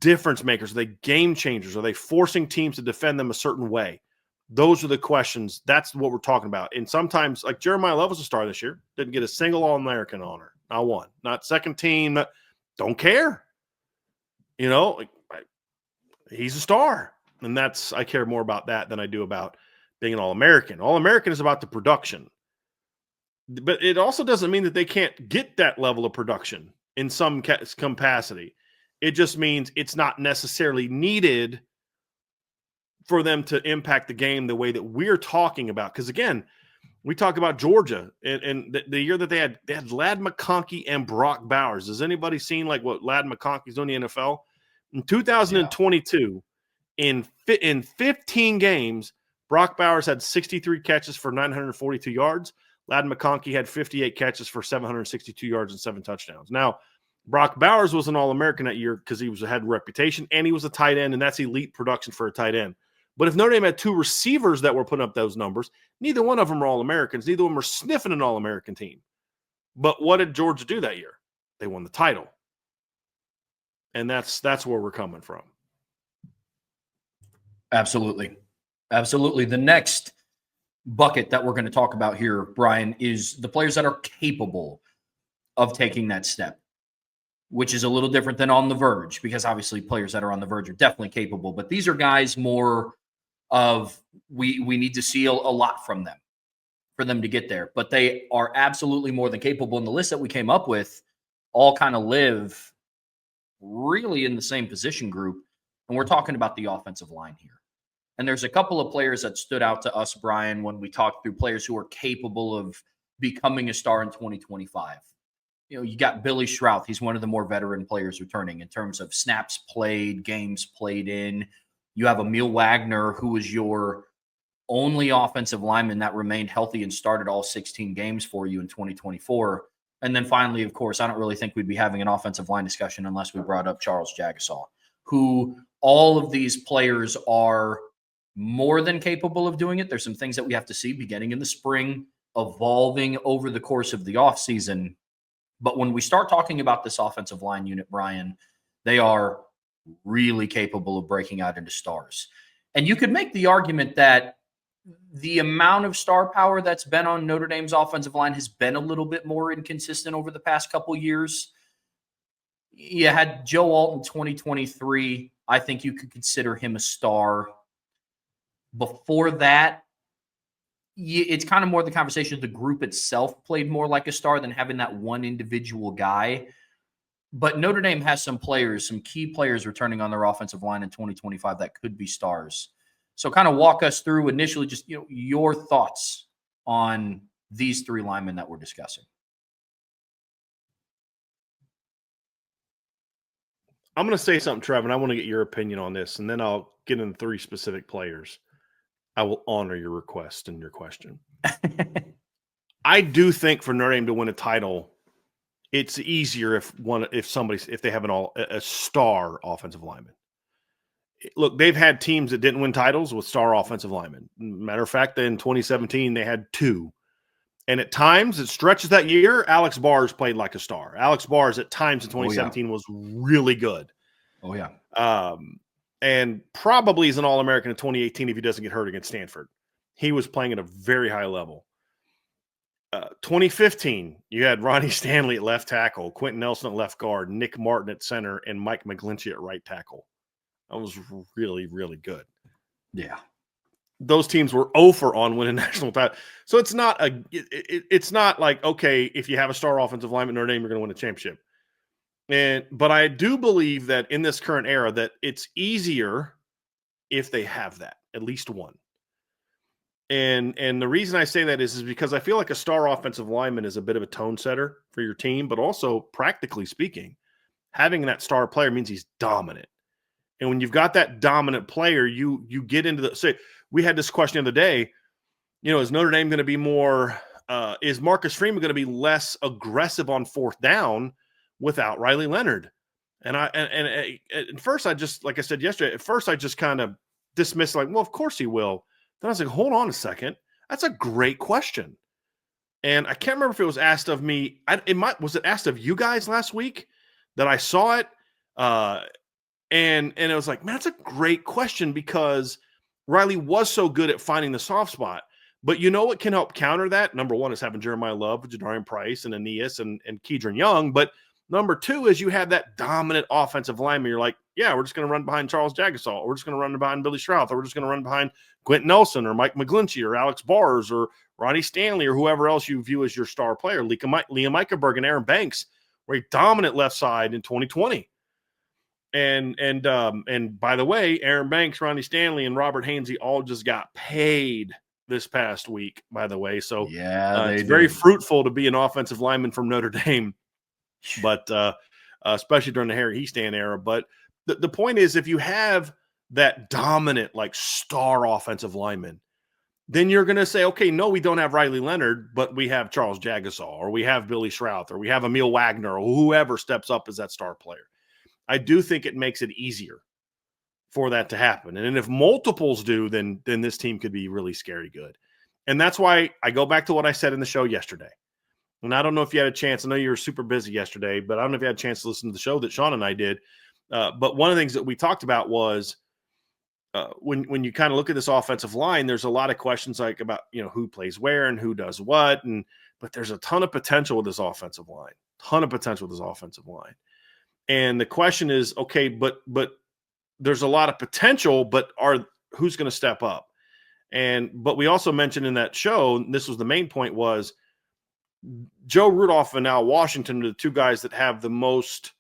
difference makers? Are they game changers? Are they forcing teams to defend them a certain way? Those are the questions. That's what we're talking about. And sometimes, like Jeremiah Love was a star this year, didn't get a single All-American honor. Not one. Not second team. Don't care. You know, he's a star. And I care more about that than I do about being an All-American. All-American is about the production. But it also doesn't mean that they can't get that level of production in some capacity. It just means it's not necessarily needed for them to impact the game the way that we're talking about. Because again, we talk about Georgia and the year that they had Ladd McConkey and Brock Bowers. Has anybody seen like what Ladd McConkey's doing in the NFL? In 2022, in 15 games, Brock Bowers had 63 catches for 942 yards. Ladd McConkey had 58 catches for 762 yards and 7 touchdowns. Now, Brock Bowers was an All-American that year because he had a reputation and he was a tight end, and that's elite production for a tight end. But if Notre Dame had 2 receivers that were putting up those numbers, neither one of them are All-Americans. Neither of them are sniffing an All-American team. But what did Georgia do that year? They won the title. And that's where we're coming from. Absolutely. Absolutely. The next bucket that we're going to talk about here, Bryan, is the players that are capable of taking that step, which is a little different than on the verge, because obviously players that are on the verge are definitely capable. But these are guys more of we need to see a lot from them for them to get there. But they are absolutely more than capable. And the list that we came up with all kind of live really in the same position group. And we're talking about the offensive line here. And there's a couple of players that stood out to us, Bryan, when we talked through players who are capable of becoming a star in 2025. You know, you got Billy Schrouth. He's one of the more veteran players returning in terms of snaps played, games played in. You have Emil Wagner, who is your only offensive lineman that remained healthy and started all 16 games for you in 2024. And then finally, of course, I don't really think we'd be having an offensive line discussion unless we brought up Charles Jagasaw, who all of these players are more than capable of doing it. There's some things that we have to see beginning in the spring, evolving over the course of the offseason. But when we start talking about this offensive line unit, Bryan, they are really capable of breaking out into stars. And you could make the argument that the amount of star power that's been on Notre Dame's offensive line has been a little bit more inconsistent over the past couple years. You had Joe Alt in 2023. I think you could consider him a star. Before that, it's kind of more the conversation. The group itself played more like a star than having that one individual guy. But Notre Dame has some players, some key players returning on their offensive line in 2025 that could be stars. So kind of walk us through initially just your thoughts on these 3 linemen that we're discussing. I'm going to say something, Trevor, and I want to get your opinion on this, and then I'll get into 3 specific players. I will honor your request and your question. I do think for Notre Dame to win a title, it's easier if they have a star offensive lineman. Look, they've had teams that didn't win titles with star offensive linemen. Matter of fact, in 2017 they had 2. And at times, it stretches that year, Alex Bars played like a star. Alex Bars at times in 2017 was really good. Oh, yeah. And probably is an All-American in 2018 if he doesn't get hurt against Stanford. He was playing at a very high level. 2015, you had Ronnie Stanley at left tackle, Quentin Nelson at left guard, Nick Martin at center, and Mike McGlinchey at right tackle. That was really, really good. Yeah. Those teams were 0 for on winning national title. So it's not like, okay, if you have a star offensive lineman in Notre Dame, you're going to win a championship. But I do believe that in this current era that it's easier if they have that, at least one. And the reason I say that is because I feel like a star offensive lineman is a bit of a tone setter for your team, but also practically speaking, having that star player means he's dominant. And when you've got that dominant player, you get into the say. We had this question the other day. Is Notre Dame going to be more? Is Marcus Freeman going to be less aggressive on 4th down without Riley Leonard? And at first, like I said yesterday, at first I just kind of dismissed, like, well, of course he will. Then I was like, hold on a second, that's a great question. And I can't remember if it was asked of me. Was it asked of you guys last week that I saw it? And it was like, man, that's a great question because Riley was so good at finding the soft spot. But you know what can help counter that? Number one is having Jeremiah Love, Jadarian Price, and Aeneas and Keidron Young. But Number two is you have that dominant offensive lineman. You're like, yeah, we're just going to run behind Charles Jagasaw, or we're just going to run behind Billy Strouth, or we're just going to run behind Quentin Nelson or Mike McGlinchey or Alex Bars or Ronnie Stanley or whoever else you view as your star player. Liam Eichenberg and Aaron Banks were a dominant left side in 2020. And by the way, Aaron Banks, Ronnie Stanley, and Robert Hainsey all just got paid this past week, by the way. So yeah, it's very fruitful to be an offensive lineman from Notre Dame, but especially during the Harry Hiestand era. But the point is, if you have that dominant, like, star offensive lineman, then you're going to say, okay, no, we don't have Riley Leonard, but we have Charles Jagasaw, or we have Billy Strouth, or we have Emil Wagner, or whoever steps up as that star player. I do think it makes it easier for that to happen. And if multiples do, then this team could be really scary good. And that's why I go back to what I said in the show yesterday. And I don't know if you had a chance. I know you were super busy yesterday, but I don't know if you had a chance to listen to the show that Sean and I did. But one of the things that we talked about was when you kind of look at this offensive line, there's a lot of questions like about, who plays where and who does what. But there's a ton of potential with this offensive line, And the question is, okay, but there's a lot of potential, but who's going to step up? But we also mentioned in that show, and this was the main point, was Joe Rudolph and Al Washington are the two guys that have the most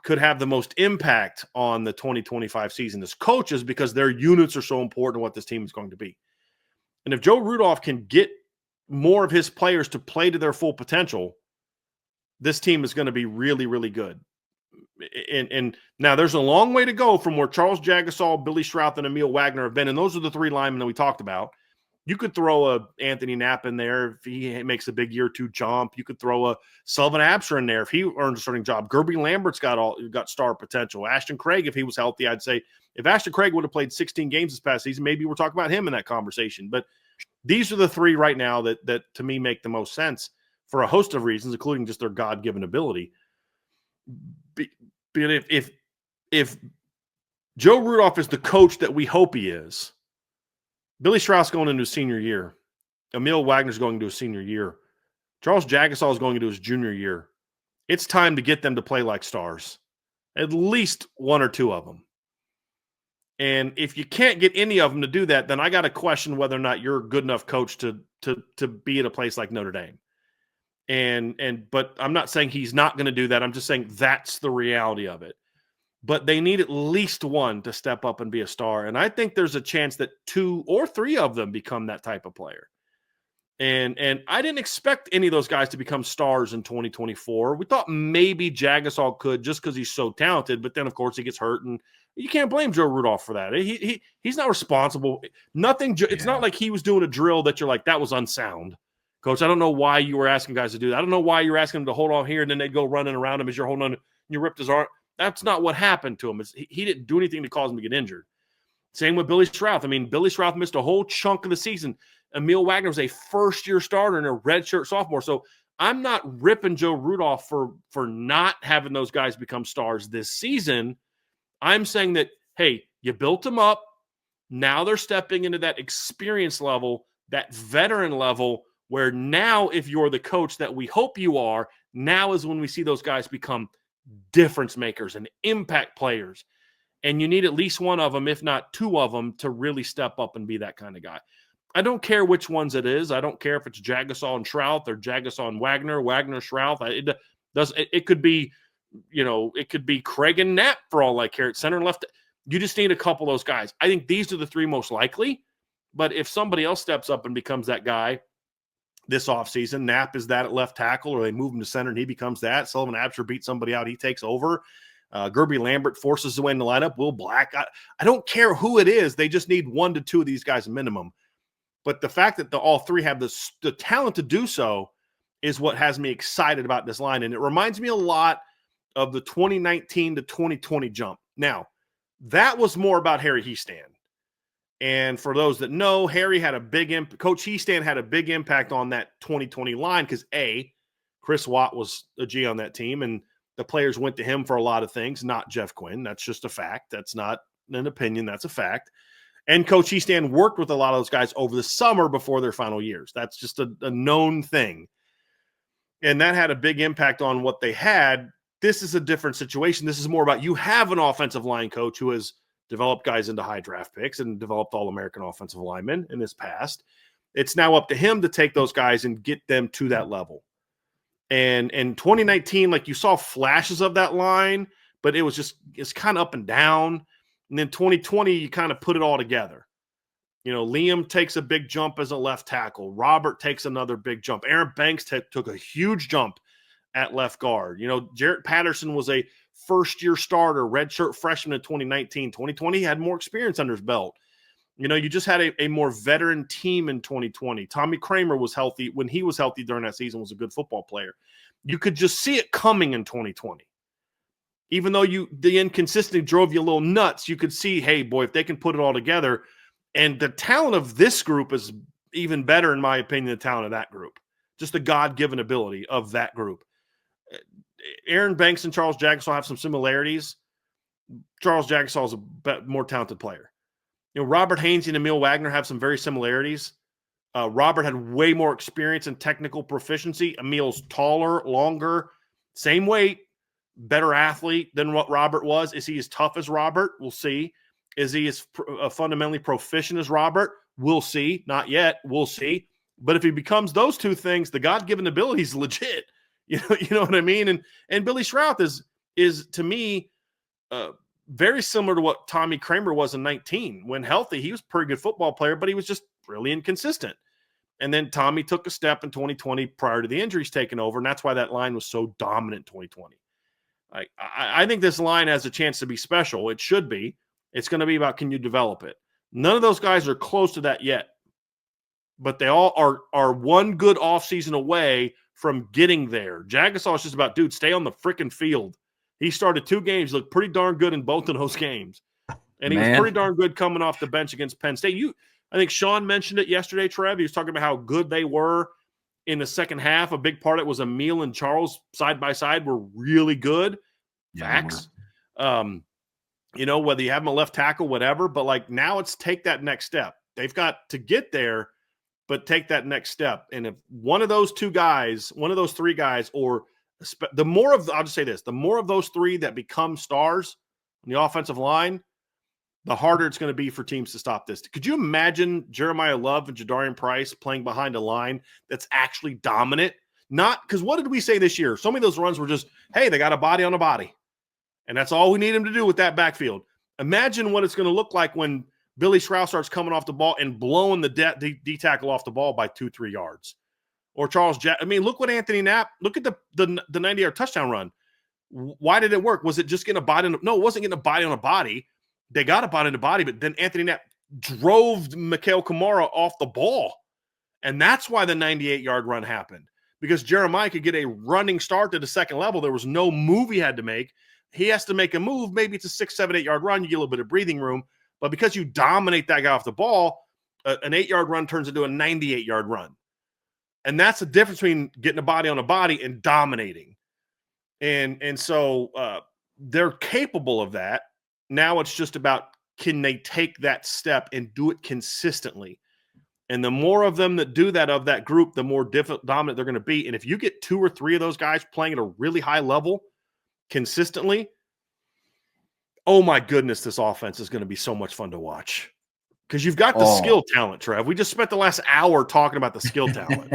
could have the most impact on the 2025 season as coaches, because their units are so important to what this team is going to be. And if Joe Rudolph can get more of his players to play to their full potential, this team is going to be really, really good. And now there's a long way to go from where Charles Jagasaw, Billy Strouth, and Emil Wagner have been. And those are the three linemen that we talked about. You could throw a Anthony Knapp in there if he makes a big year two jump. You could throw a Sullivan Absher in there if he earns a starting job. Gerby Lambert's got star potential. Ashton Craig, if he was healthy, I'd say if Ashton Craig would have played 16 games this past season, maybe we're talking about him in that conversation. But these are the three right now that to me make the most sense for a host of reasons, including just their God-given ability. But if Joe Rudolph is the coach that we hope he is, Billy Strouth's going into his senior year. Emil Wagner's going into his senior year. Charles Jagasaw is going into his junior year. It's time to get them to play like stars. At least one or two of them. And if you can't get any of them to do that, then I got to question whether or not you're a good enough coach to be at a place like Notre Dame. But I'm not saying he's not going to do that. I'm just saying that's the reality of it. But they need at least one to step up and be a star. And I think there's a chance that two or three of them become that type of player. And I didn't expect any of those guys to become stars in 2024. We thought maybe Jagasaw could just because he's so talented. But then, of course, he gets hurt. And you can't blame Joe Rudolph for that. He's not responsible. Nothing. It's not like he was doing a drill that you're like, that was unsound. Coach, I don't know why you were asking guys to do that. I don't know why you were asking them to hold on here and then they go running around him as you're holding on. You ripped his arm. That's not what happened to him. He didn't do anything to cause him to get injured. Same with Billy Strouth. I mean, Billy Strouth missed a whole chunk of the season. Emil Wagner was a first-year starter and a redshirt sophomore. So I'm not ripping Joe Rudolph for not having those guys become stars this season. I'm saying that, hey, you built them up. Now they're stepping into that experience level, that veteran level, where now if you're the coach that we hope you are, now is when we see those guys become difference makers and impact players. And you need at least one of them, if not two of them, to really step up and be that kind of guy. I don't care which ones it is. I don't care if it's Jagasaw and Strouth or Jagasaw and Wagner, Strouth. It could be, it could be Craig and Knapp for all I care at center and left. You just need a couple of those guys. I think these are the three most likely. But if somebody else steps up and becomes that guy this offseason, Knapp is that at left tackle, or they move him to center and he becomes that. Sullivan Absher beats somebody out, he takes over. Gerby Lambert forces the way in the lineup. Will Black. I don't care who it is. They just need one to two of these guys minimum. But the fact that all three have the talent to do so is what has me excited about this line. And it reminds me a lot of the 2019 to 2020 jump. Now, that was more about Harry Hiestand. And for those that know, Harry had a big impact. Coach Hiestand had a big impact on that 2020 line because, Chris Watt was a G on that team, and the players went to him for a lot of things, not Jeff Quinn. That's just a fact. That's not an opinion. That's a fact. And Coach Hiestand worked with a lot of those guys over the summer before their final years. That's just a known thing. and that had a big impact on what they had. This is a different situation. This is more about you have an offensive line coach who has developed guys into high draft picks and developed All-American offensive linemen in his past. It's now up to him to take those guys and get them to that level. And in 2019, like you saw flashes of that line, but it's kind of up and down. And then 2020, you kind of put it all together. Liam takes a big jump as a left tackle. Robert takes another big jump. Aaron Banks took a huge jump at left guard. Jarrett Patterson was a first-year starter, redshirt freshman in 2019. 2020, he had more experience under his belt. You just had a more veteran team in 2020. Tommy Kramer was healthy. When he was healthy during that season, was a good football player. You could just see it coming in 2020. Even though the inconsistency drove you a little nuts, you could see, hey, boy, if they can put it all together. And the talent of this group is even better, in my opinion, the talent of that group. Just the God-given ability of that group. Aaron Banks and Charles Jagusah have some similarities. Charles Jagusah is a more talented player. Robert Hainsey and Emil Wagner have some very similarities. Robert had way more experience and technical proficiency. Emil's taller, longer, same weight, better athlete than what Robert was. Is he as tough as Robert? We'll see. Is he as fundamentally proficient as Robert? We'll see. Not yet. We'll see. But if he becomes those two things, the God-given ability is legit. You know what I mean? And Billy Schrauth is to me very similar to what Tommy Kramer was in 19. When healthy, he was a pretty good football player, but he was just really inconsistent. And then Tommy took a step in 2020 prior to the injuries taking over, and that's why that line was so dominant in 2020. I think this line has a chance to be special. It should be. It's going to be about, can you develop it? None of those guys are close to that yet, but they all are one good offseason away from getting there. Jagusah is just about, dude, stay on the freaking field. He started 2 games, looked pretty darn good in both of those games. And he was pretty darn good coming off the bench against Penn State. I think Sean mentioned it yesterday, Trev. He was talking about how good they were in the second half. A big part of it was Emil and Charles side by side were really good. Facts. Whether you have them a left tackle, whatever, but now it's take that next step. They've got to get there, but take that next step. And if one of those 3 guys, or I'll just say this, the more of those 3 that become stars on the offensive line, the harder it's going to be for teams to stop this. Could you imagine Jeremiah Love and Jadarian Price playing behind a line that's actually dominant? Not because what did we say this year? So many of those runs were just, hey, they got a body on a body. And that's all we need him to do with that backfield. Imagine what it's going to look like when Billy Schrauth starts coming off the ball and blowing the D tackle off the ball by 2-3 yards. Or Charles look what Anthony Knapp, look at the 90-yard touchdown run. Why did it work? Was it just getting a body? No, it wasn't getting a body on a body. They got a body on a body, but then Anthony Knapp drove Mikhail Kamara off the ball. And that's why the 98-yard run happened. Because Jeremiah could get a running start to the second level. There was no move he had to make. He has to make a move. Maybe it's a 6, 7, 8-yard run. You get a little bit of breathing room. But because you dominate that guy off the ball, an 8-yard run turns into a 98-yard run. And that's the difference between getting a body on a body and dominating. And so they're capable of that. Now it's just about, can they take that step and do it consistently? And the more of them that do that of that group, the more dominant they're going to be. And if you get 2 or 3 of those guys playing at a really high level consistently, oh my goodness, this offense is going to be so much fun to watch. Because you've got the skill talent, Trev. We just spent the last hour talking about the skill talent.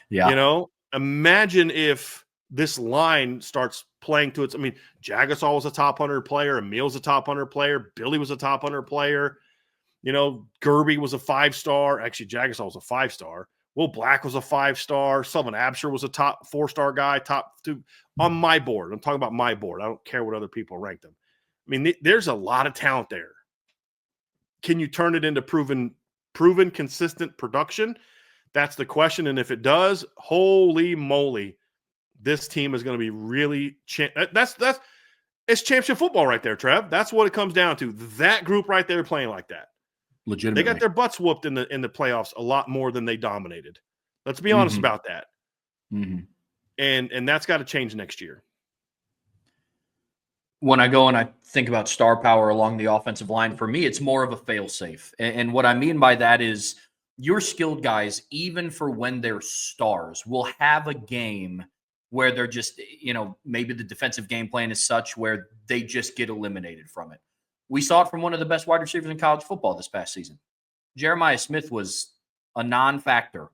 Yeah. Imagine if this line starts playing to its. Jagusah was a top 100 player. Emil's a top 100 player. Billy was a top 100 player. Gerby was a 5-star. Actually, Jagusah was a 5-star. Will Black was a 5-star. Sullivan Absher was a top 4-star guy, top 2 on my board. I'm talking about my board. I don't care what other people rank them. There's a lot of talent there. Can you turn it into proven consistent production? That's the question. And if it does, holy moly, this team is going to be really it's championship football right there, Trev. That's what it comes down to. That group right there playing like that. Legitimately. They got their butts whooped in the playoffs a lot more than they dominated. Let's be honest about that. Mm-hmm. And that's got to change next year. When I go and I think about star power along the offensive line, for me, it's more of a fail-safe. And what I mean by that is your skilled guys, even for when they're stars, will have a game where they're just, maybe the defensive game plan is such where they just get eliminated from it. We saw it from one of the best wide receivers in college football this past season. Jeremiah Smith was a non-factor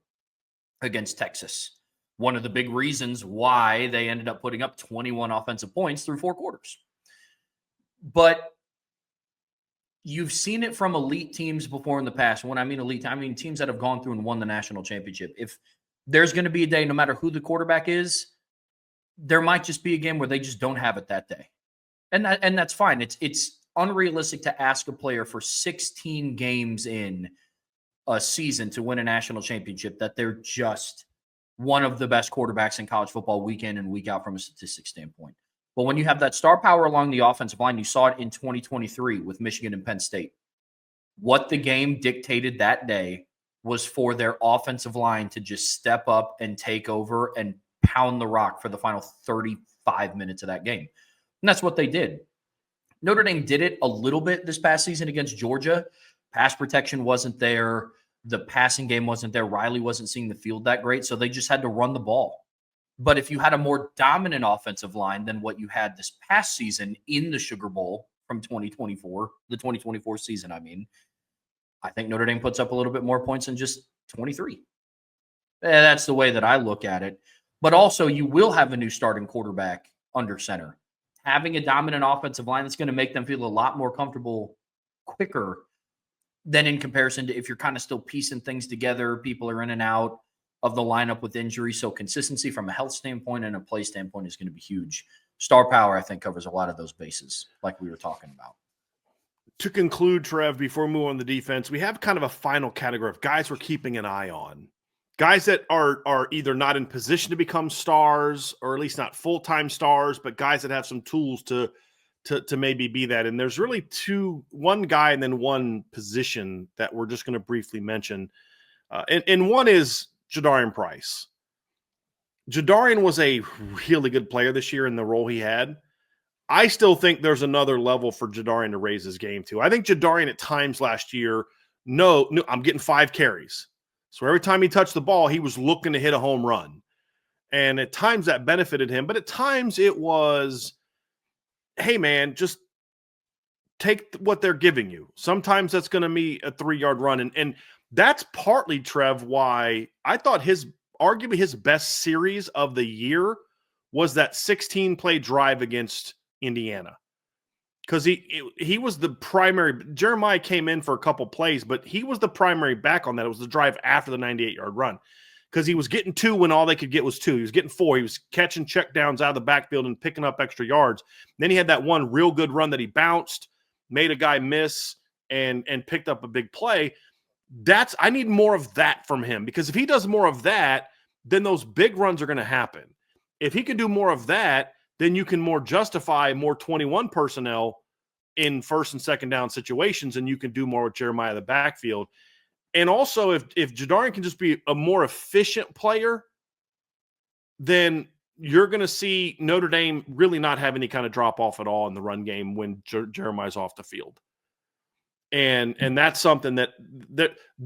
against Texas. One of the big reasons why they ended up putting up 21 offensive points through 4 quarters. But you've seen it from elite teams before in the past. When I mean elite, I mean teams that have gone through and won the national championship. If there's going to be a day, no matter who the quarterback is, there might just be a game where they just don't have it that day. And that's fine. It's unrealistic to ask a player for 16 games in a season to win a national championship that they're just one of the best quarterbacks in college football week in and week out from a statistics standpoint. But when you have that star power along the offensive line, you saw it in 2023 with Michigan and Penn State. What the game dictated that day was for their offensive line to just step up and take over and pound the rock for the final 35 minutes of that game. And that's what they did. Notre Dame did it a little bit this past season against Georgia. Pass protection wasn't there. The passing game wasn't there. Riley wasn't seeing the field that great, so they just had to run the ball. But if you had a more dominant offensive line than what you had this past season in the Sugar Bowl from 2024, the 2024 season, I think Notre Dame puts up a little bit more points than just 23. That's the way that I look at it. But also, you will have a new starting quarterback under center. Having a dominant offensive line that's going to make them feel a lot more comfortable quicker than in comparison to if you're kind of still piecing things together. People are in and out of the lineup with injury. So consistency from a health standpoint and a play standpoint is going to be huge. Star power, I think, covers a lot of those bases like we were talking about. To conclude, Trev, before we move on to defense, we have kind of a final category of guys we're keeping an eye on. Guys that are either not in position to become stars or at least not full-time stars, but guys that have some tools to maybe be that. And there's really one guy and then one position that we're just going to briefly mention. And one is Jadarian Price. Jadarian was a really good player this year in the role he had. I still think there's another level for Jadarian to raise his game to. I think Jadarian at times last year, no, I'm getting 5 carries. So every time he touched the ball, he was looking to hit a home run. And at times that benefited him, but at times it was, hey, man, just take what they're giving you. Sometimes that's going to be a 3-yard run. And that's partly, Trev, why I thought arguably his best series of the year was that 16-play drive against Indiana. Because he was the primary. Jeremiah came in for a couple plays, but he was the primary back on that. It was the drive after the 98-yard run. Because he was getting 2 when all they could get was 2. He was getting 4. He was catching checkdowns out of the backfield and picking up extra yards. Then he had that one real good run that he bounced, made a guy miss, and picked up a big play. I need more of that from him. Because if he does more of that, then those big runs are going to happen. If he can do more of that, then you can more justify more 21 personnel in first and second down situations, and you can do more with Jeremiah in the backfield. And also, if Jadarian can just be a more efficient player, then you're going to see Notre Dame really not have any kind of drop-off at all in the run game when Jeremiah's off the field. And that's something that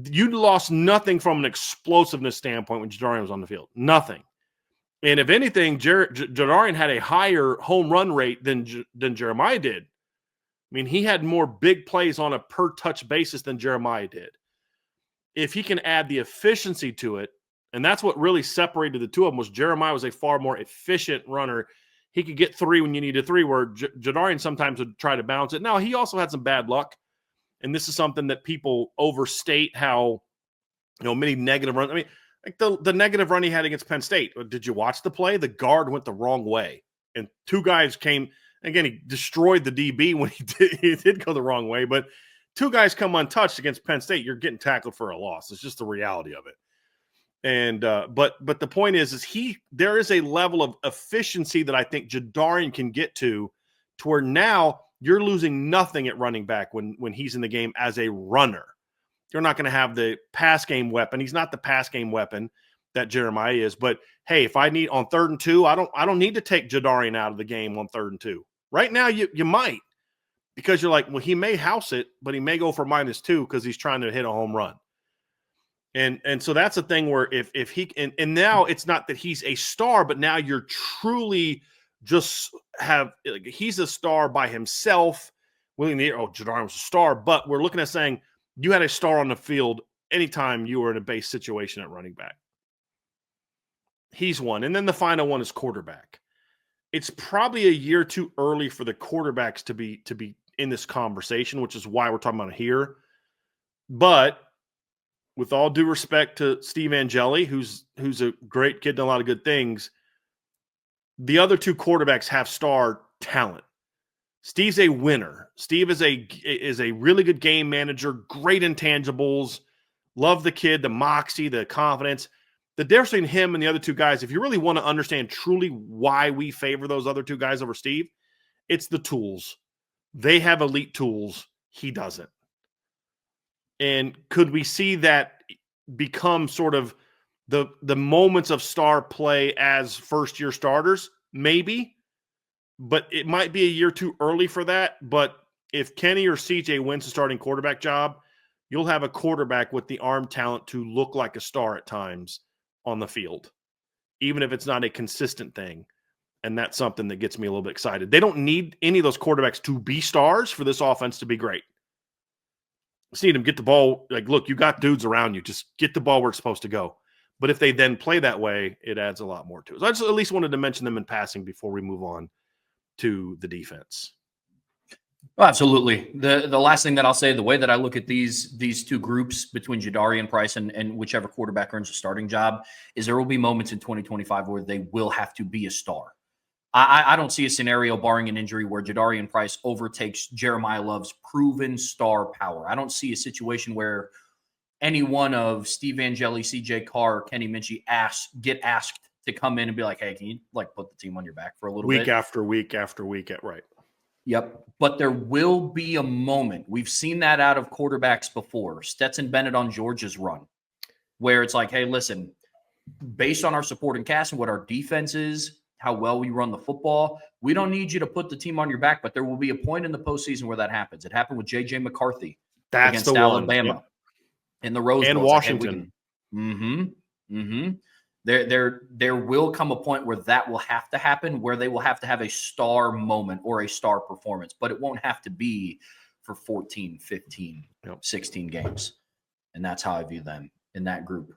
you lost nothing from an explosiveness standpoint when Jadarian was on the field. Nothing. And if anything, Jadarian had a higher home run rate than Jeremiah did. I mean, he had more big plays on a per-touch basis than Jeremiah did. If he can add the efficiency to it, and that's what really separated the two of them, was Jeremiah was a far more efficient runner. He could get 3 when you needed 3, where Jadarian sometimes would try to bounce it. Now, he also had some bad luck, and this is something that people overstate how, many negative runs. I mean, like the negative run he had against Penn State. Did you watch the play? The guard went the wrong way, and 2 guys came. Again, he destroyed the DB when he did go the wrong way, but 2 guys come untouched against Penn State. You're getting tackled for a loss. It's just the reality of it. And but the point is there is a level of efficiency that I think Jadarian can get to where now you're losing nothing at running back when he's in the game as a runner. You're not going to have the pass game weapon. He's not the pass game weapon that Jeremiah is. But hey, if I need on 3rd and 2, I don't need to take Jadarian out of the game on 3rd and 2. Right now, you might, because you're like, well, he may house it, but he may go for -2 because he's trying to hit a home run. And so that's a thing where if he and now it's not that he's a star, but now you're truly just he's a star by himself. Jadarian was a star, but we're looking at saying you had a star on the field anytime you were in a base situation at running back. He's one. And then the final one is quarterback. It's probably a year too early for the quarterbacks to be in this conversation, which is why we're talking about it here. But with all due respect to Steve Angeli, who's a great kid and a lot of good things, the other two quarterbacks have star talent. Steve's a winner. Steve is a really good game manager, great intangibles. Love the kid, the moxie, the confidence. The difference between him and the other two guys, if you really want to understand truly why we favor those other two guys over Steve, it's the tools. They have elite tools. He doesn't. And could we see that become sort of the moments of star play as first-year starters? Maybe. But it might be a year too early for that. But if Kenny or CJ wins the starting quarterback job, you'll have a quarterback with the arm talent to look like a star at times on the field, even if it's not a consistent thing. And that's something that gets me a little bit excited. They don't need any of those quarterbacks to be stars for this offense to be great. Just need them get the ball. Like, look, you got dudes around you. Just get the ball where it's supposed to go. But if they then play that way, it adds a lot more to it. So I just at least wanted to mention them in passing before we move on to the defense. Well, absolutely. The last thing that I'll say, the way that I look at these two groups between Jadarian Price and whichever quarterback earns a starting job is there will be moments in 2025 where they will have to be a star. I don't see a scenario, barring an injury, where Jadarian Price overtakes Jeremiah Love's proven star power. I don't see a situation where any one of Steve Angeli, CJ Carr, Kenny Minchie get asked to come in and be like, hey, can you put the team on your back for a little bit? Week after week after week. Right. Yep. But there will be a moment. We've seen that out of quarterbacks before. Stetson Bennett on Georgia's run, where it's like, hey, listen, based on our supporting cast and what our defense is, how well we run the football, we don't need you to put the team on your back, but there will be a point in the postseason where that happens. It happened with J.J. McCarthy against Alabama in the Rose Bowl. And Washington. There will come a point where that will have to happen, where they will have to have a star moment or a star performance, but it won't have to be for 14, 15, 16 games. And that's how I view them in that group.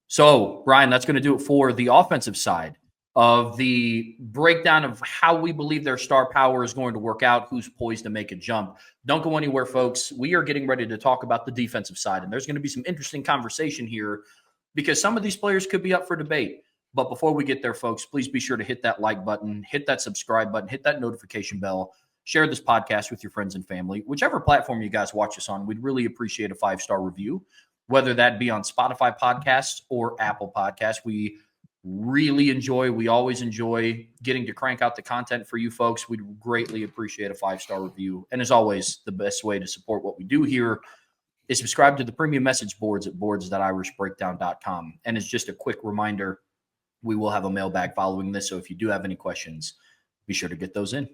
So, Bryan, that's going to do it for the offensive side of the breakdown of how we believe their star power is going to work out, who's poised to make a jump. Don't go anywhere, folks. We are getting ready to talk about the defensive side, and there's going to be some interesting conversation here because some of these players could be up for debate. But before we get there, folks, please be sure to hit that like button, hit that subscribe button, hit that notification bell, share this podcast with your friends and family. Whichever platform you guys watch us on, we'd really appreciate a 5-star review, whether that be on Spotify podcasts or Apple podcasts. We always enjoy getting to crank out the content for you folks. We'd greatly appreciate a 5-star review. And as always, the best way to support what we do here is subscribe to the premium message boards at boards.irishbreakdown.com. And as just a quick reminder, we will have a mailbag following this. So if you do have any questions, be sure to get those in.